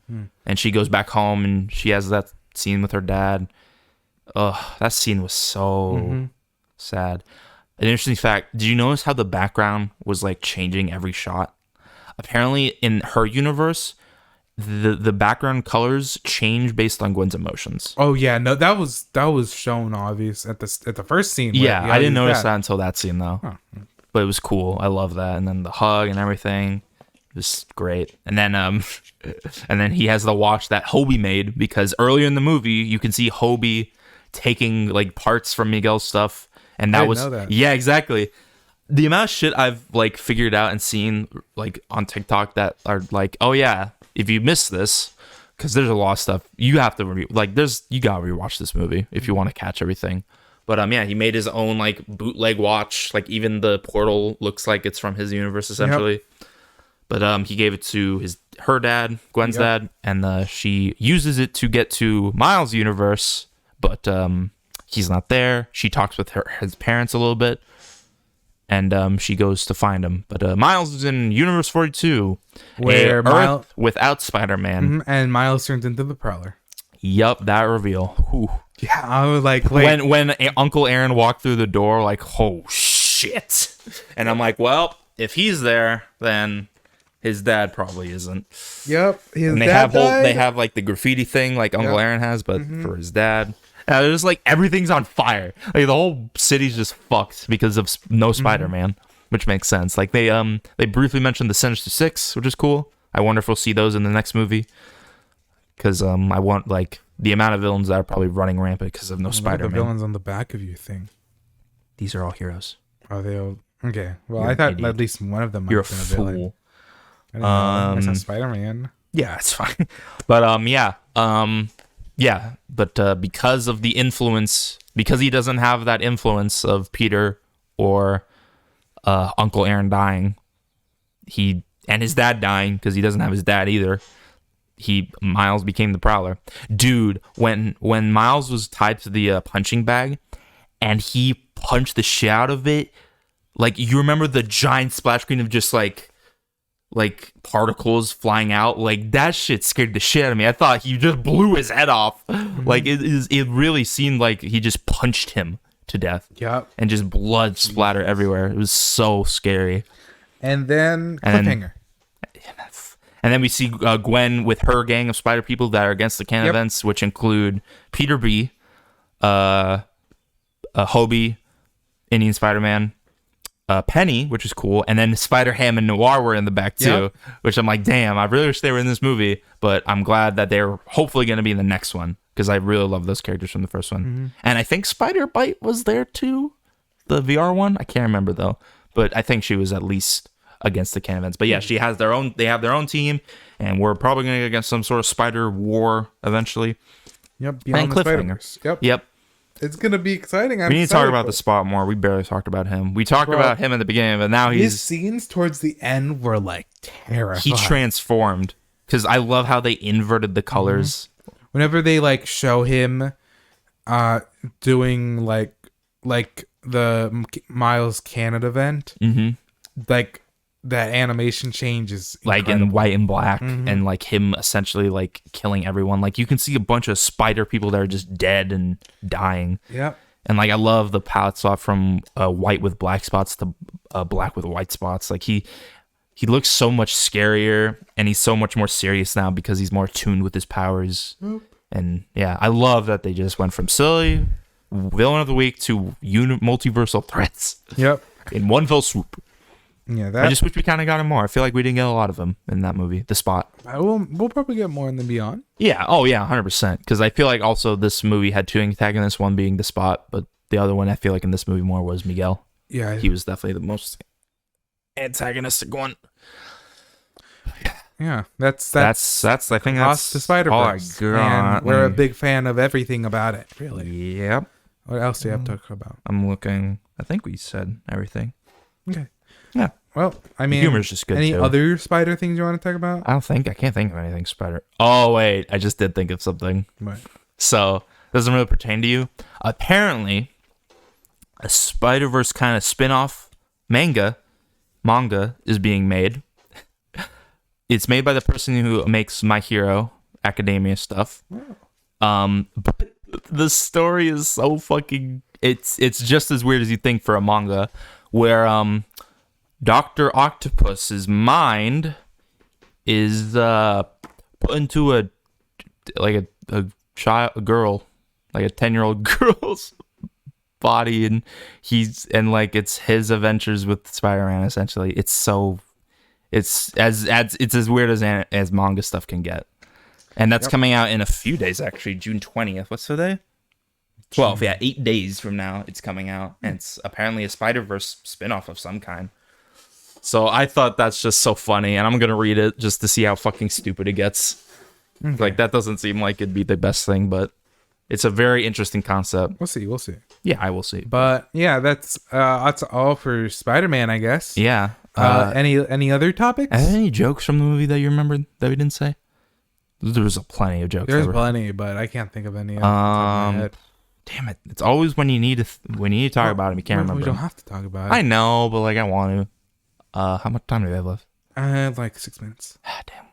and she goes back home, and she has that scene with her dad. Ugh, that scene was so sad. An interesting fact: did you notice how the background was like changing every shot? Apparently, in her universe, the background colors change based on Gwen's emotions. Oh yeah, no, that was shown obvious at the first scene. Yeah, I didn't notice that until that scene though. Huh. But it was cool. I love that, and then the hug and everything was great. And then and then he has the watch that Hobie made, because earlier in the movie you can see Hobie taking like parts from Miguel's stuff, and I didn't know that. yeah, exactly. The amount of shit I've like figured out and seen like on TikTok that are like, oh yeah, if you miss this, because there's a lot of stuff you have to you gotta rewatch this movie if you want to catch everything. But yeah, he made his own like bootleg watch. Like even the portal looks like it's from his universe essentially. Yep. But he gave it to her dad, Gwen's dad, and she uses it to get to Miles' universe. But he's not there. She talks with his parents a little bit, and she goes to find him. But Miles is in Universe 42, where Earth without Spider-Man, and Miles turns into the Prowler. Yup, that reveal. Whew. Yeah, I was like, wait. When Uncle Aaron walked through the door, like, oh shit, and I'm like, well, if he's there, then his dad probably isn't. Yep, his and dad died. They have like the graffiti thing, like Uncle Aaron has, but for his dad, there's like everything's on fire. Like the whole city's just fucked because of no Spider-Man, which makes sense. Like they briefly mentioned the Sinister Six, which is cool. I wonder if we'll see those in the next movie. Because I want like the amount of villains that are probably running rampant because of no Spider-Man. The villains on the back of your thing. These are all heroes. Are they all? Okay. Well, You're I thought idiot. at least one of them might You're a have been a villain. fool. I didn't know. That's not Spider-Man. Yeah, it's fine. But yeah. But because of the influence, because he doesn't have that influence of Peter or Uncle Aaron dying, and his dad dying because he doesn't have his dad either. Miles became the Prowler. Dude, when Miles was tied to the punching bag and he punched the shit out of it, like you remember the giant splash screen of just like particles flying out, like that shit scared the shit out of me. I thought he just blew his head off. Like it really seemed like he just punched him to death. Yep. And just blood splatter everywhere. It was so scary. And then cliffhanger. And then we see Gwen with her gang of spider people that are against the Canon Events, which include Peter B, Hobie, Indian Spider-Man, Penny, which is cool, and then Spider-Ham and Noir were in the back too, which I'm like, damn, I really wish they were in this movie, but I'm glad that they're hopefully going to be in the next one, because I really love those characters from the first one. And I think Spider-Bite was there too, the VR one. I can't remember though, but I think she was at least against the Canon Events. But yeah, they have their own team, and we're probably going to get against some sort of spider war eventually. Yep. And cliffhanger. Yep. It's going to be exciting. We need to talk about the Spot more. We barely talked about him. We talked about him at the beginning, but now his scenes towards the end were like terrifying. He transformed, because I love how they inverted the colors. Whenever they like show him doing like the Miles Canon event, like that animation changes like in white and black, and like him essentially like killing everyone. Like you can see a bunch of spider people that are just dead and dying. Yep. And like I love the palette swap from white with black spots to black with white spots. Like he looks so much scarier, and he's so much more serious now because he's more tuned with his powers. And yeah, I love that they just went from silly villain of the week to multiversal threats Yep. in one fell swoop. Yeah, I just wish we kind of got him more. I feel like we didn't get a lot of him in that movie, The Spot. We'll probably get more in the Beyond. Yeah. Oh, yeah, 100%. Because I feel like also this movie had two antagonists, one being The Spot, but the other one I feel like in this movie more was Miguel. Yeah. He was definitely the most antagonistic one. Yeah, that's I think Across that's the Spider-Verse. all I got. And we're a big fan of everything about it, really. Yep. What else do you have to talk about? I'm looking. I think we said everything. Okay. Yeah. Well, I The mean, humor's just good any too. other spider things you want to talk about? I can't think of anything spider. Oh wait, I just did think of something. Right. So doesn't really pertain to you. Apparently, a Spider-Verse kind of spin-off manga is being made. It's made by the person who makes My Hero Academia stuff. But the story is so fucking. It's just as weird as you think for a manga, where Dr. Octopus's mind is put into a girl, like a 10-year-old girl's body, and it's his adventures with Spider-Man. Essentially, it's as weird as manga stuff can get, and that's coming out in a few days. Actually, June 20th. What's the day? 12. Yeah, 8 days from now it's coming out, and it's apparently a Spider-Verse spinoff of some kind. So I thought that's just so funny, and I'm gonna read it just to see how fucking stupid it gets. Okay. Like, that doesn't seem like it'd be the best thing, but it's a very interesting concept. We'll see. Yeah, I will see. But yeah, that's all for Spider-Man, I guess. Yeah. Any other topics? Are there any jokes from the movie that you remembered that we didn't say? There was plenty of jokes. There's plenty, but I can't think of any. Off the top of my head. Damn it! It's always when you need to talk about them, you can't remember. We don't have to talk about it. I know, but I want to. How much time do we have left? I have like 6 minutes. Damn.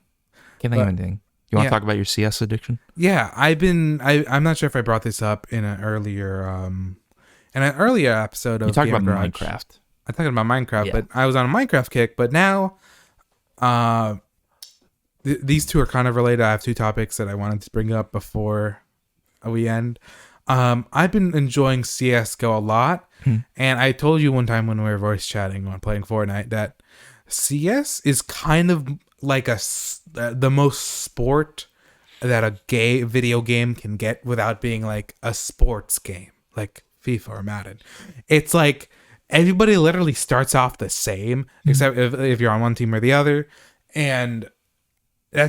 Can't think of anything. You want to talk about your CS addiction? Yeah, I'm not sure if I brought this up in an earlier episode of. You talked about Garage. Minecraft. I'm talking about Minecraft, but I was on a Minecraft kick. But now, these two are kind of related. I have two topics that I wanted to bring up before we end. I've been enjoying CS:GO a lot, and I told you one time when we were voice chatting on playing Fortnite that CS is kind of like the most sport that a video game can get without being like a sports game, like FIFA or Madden. It's like everybody literally starts off the same, except if you're on one team or the other, and I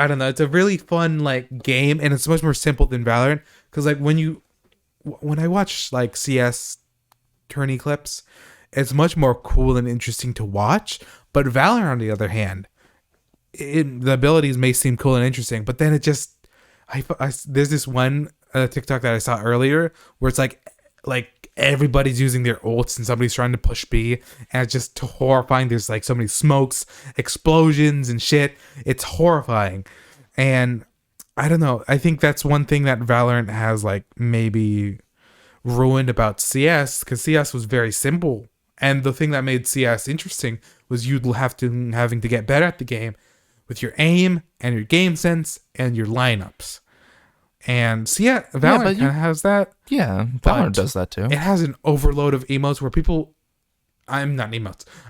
don't know. It's a really fun like game, and it's much more simple than Valorant. Because like when I watch like CS tourney clips, it's much more cool and interesting to watch. But Valorant, on the other hand, the abilities may seem cool and interesting, but then it just there's this one TikTok that I saw earlier where it's like everybody's using their ults and somebody's trying to push B, and it's just horrifying. There's like so many smokes, explosions, and shit. It's horrifying. And I don't know. I think that's one thing that Valorant has like maybe ruined about CS, because CS was very simple. And the thing that made CS interesting was you'd having to get better at the game with your aim and your game sense and your lineups. And Valorant kind of has that. Yeah, Valorant does that too. It has an overload of emotes where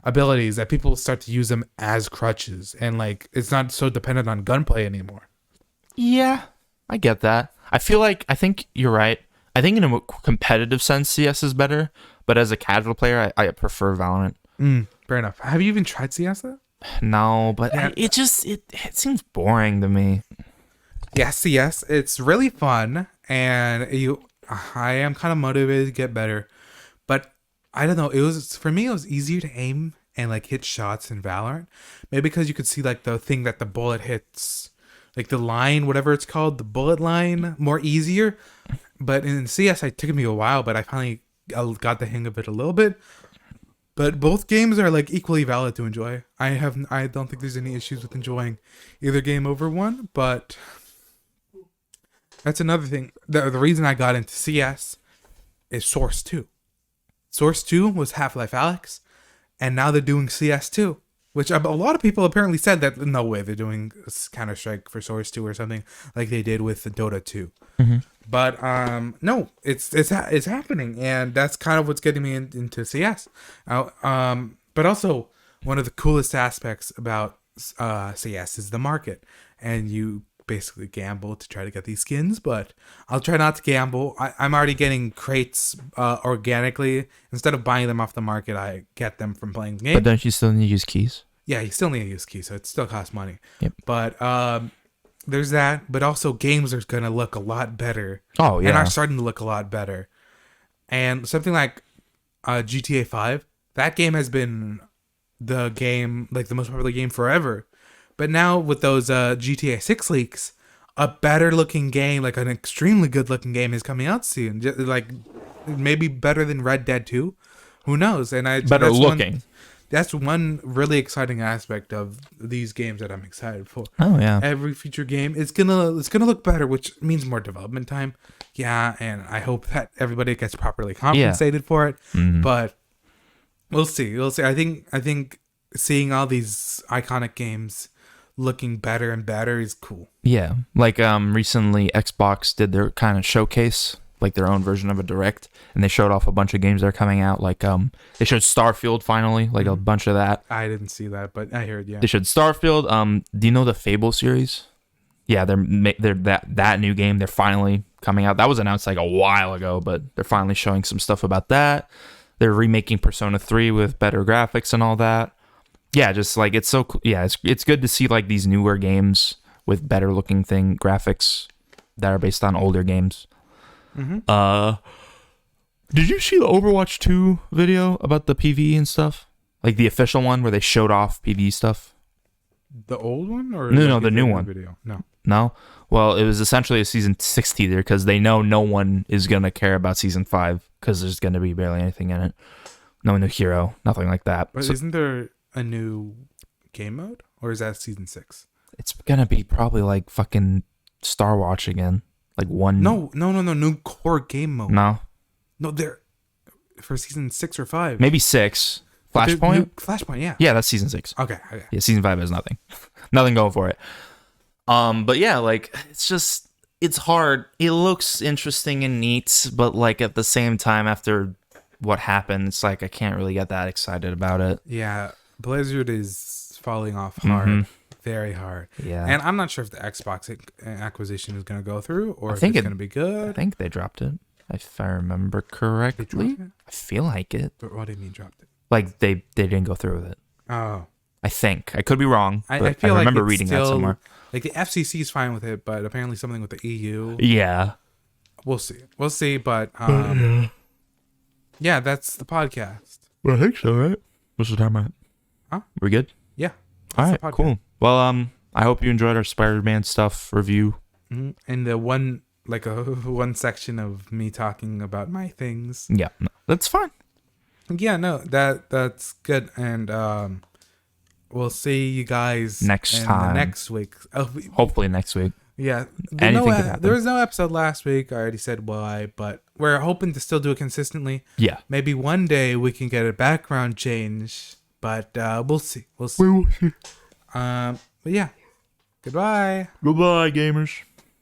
abilities that people start to use them as crutches, and like it's not so dependent on gunplay anymore. Yeah, I get that. I think you're right. I think in a competitive sense, CS is better, but as a casual player, I prefer Valorant. Fair enough. Have you even tried CS though? No, but it seems boring to me. Yes, it's really fun, and I am kind of motivated to get better, but I don't know. For me, it was easier to aim and like hit shots in Valorant, maybe because you could see like the thing that the bullet hits, like the line, whatever it's called, the bullet line, more easier. But in CS, it took me a while, but I finally got the hang of it a little bit. But both games are like equally valid to enjoy. I don't think there's any issues with enjoying either game over one, but that's another thing. The reason I got into CS is Source 2. Source 2 was Half-Life Alyx, and now they're doing CS 2. which a lot of people apparently said that no way they're doing Counter-Strike for Source 2 or something like they did with the Dota 2. Mm-hmm. But no, it's happening, and that's kind of what's getting me into CS. But also one of the coolest aspects about CS is the market, and you basically gamble to try to get these skins, but I'll try not to gamble. I'm already getting crates organically. Instead of buying them off the market, I get them from playing the game. But don't you still need to use keys? Yeah, you still need to use keys, so it still costs money. Yep. But there's that, but also games are going to look a lot better. Oh, yeah. And are starting to look a lot better. And something like GTA 5, that game has been the game, like the most popular game forever. But now with those GTA 6 leaks, a better looking game, like an extremely good looking game, is coming out soon. Like maybe better than Red Dead 2. Who knows? And Better looking. That's one really exciting aspect of these games that I'm excited for. Oh yeah. Every future game it's gonna look better, which means more development time. Yeah, and I hope that everybody gets properly compensated for it. Mm-hmm. But we'll see. I think seeing all these iconic games looking better and better is cool. Yeah, like recently Xbox did their kind of showcase, like their own version of a direct, and they showed off a bunch of games that are coming out. Like they showed Starfield finally, like a bunch of that. I didn't see that, but I heard. Yeah, they showed Starfield. Do you know the Fable series? Yeah, they're that new game. They're finally coming out. That was announced like a while ago, but they're finally showing some stuff about that. They're remaking Persona 3 with better graphics and all that. Yeah, just like it's so cool. Yeah, it's good to see like these newer games with better looking graphics that are based on older games. Mm-hmm. Did you see the Overwatch 2 video about the PvE and stuff? Like the official one where they showed off PvE stuff? The old one or no, the new one. Video? No. Well, it was essentially a season 6 teaser because they know no one is gonna care about season 5 because there's gonna be barely anything in it. No new hero, nothing like that. But isn't there a new game mode, or is that season 6? It's gonna be probably like fucking Star Watch again, like one. No, new core game mode. No, they're for season 6 or 5. Maybe 6. Flashpoint. Flashpoint, yeah. Yeah, that's season 6. Okay. Yeah, season 5 has nothing, nothing going for it. But yeah, like it's hard. It looks interesting and neat, but like at the same time, after what happened, it's like I can't really get that excited about it. Yeah. Blizzard is falling off hard, very hard. Yeah, and I'm not sure if the Xbox acquisition is going to go through or if it's going to be good. I think they dropped it, if I remember correctly. I feel like it. But what do you mean dropped it? Like they didn't go through with it. Oh, I think I could be wrong. But I feel remember like reading still, that somewhere. Like the FCC is fine with it, but apparently something with the EU. Yeah, we'll see. But yeah, that's the podcast. Well, I think so, right? What's the time at? Huh? We're good? Yeah. All right, cool. Well, I hope you enjoyed our Spider-Man stuff review. Mm-hmm. And the one section of me talking about my things. Yeah, no, that's fine. Yeah, no, that's good. And we'll see you guys next week. Hopefully next week. Yeah. Anything could happen. There was no episode last week. I already said why, but we're hoping to still do it consistently. Yeah. Maybe one day we can get a background change, but we'll see. We will see. But yeah. Goodbye. Goodbye, gamers.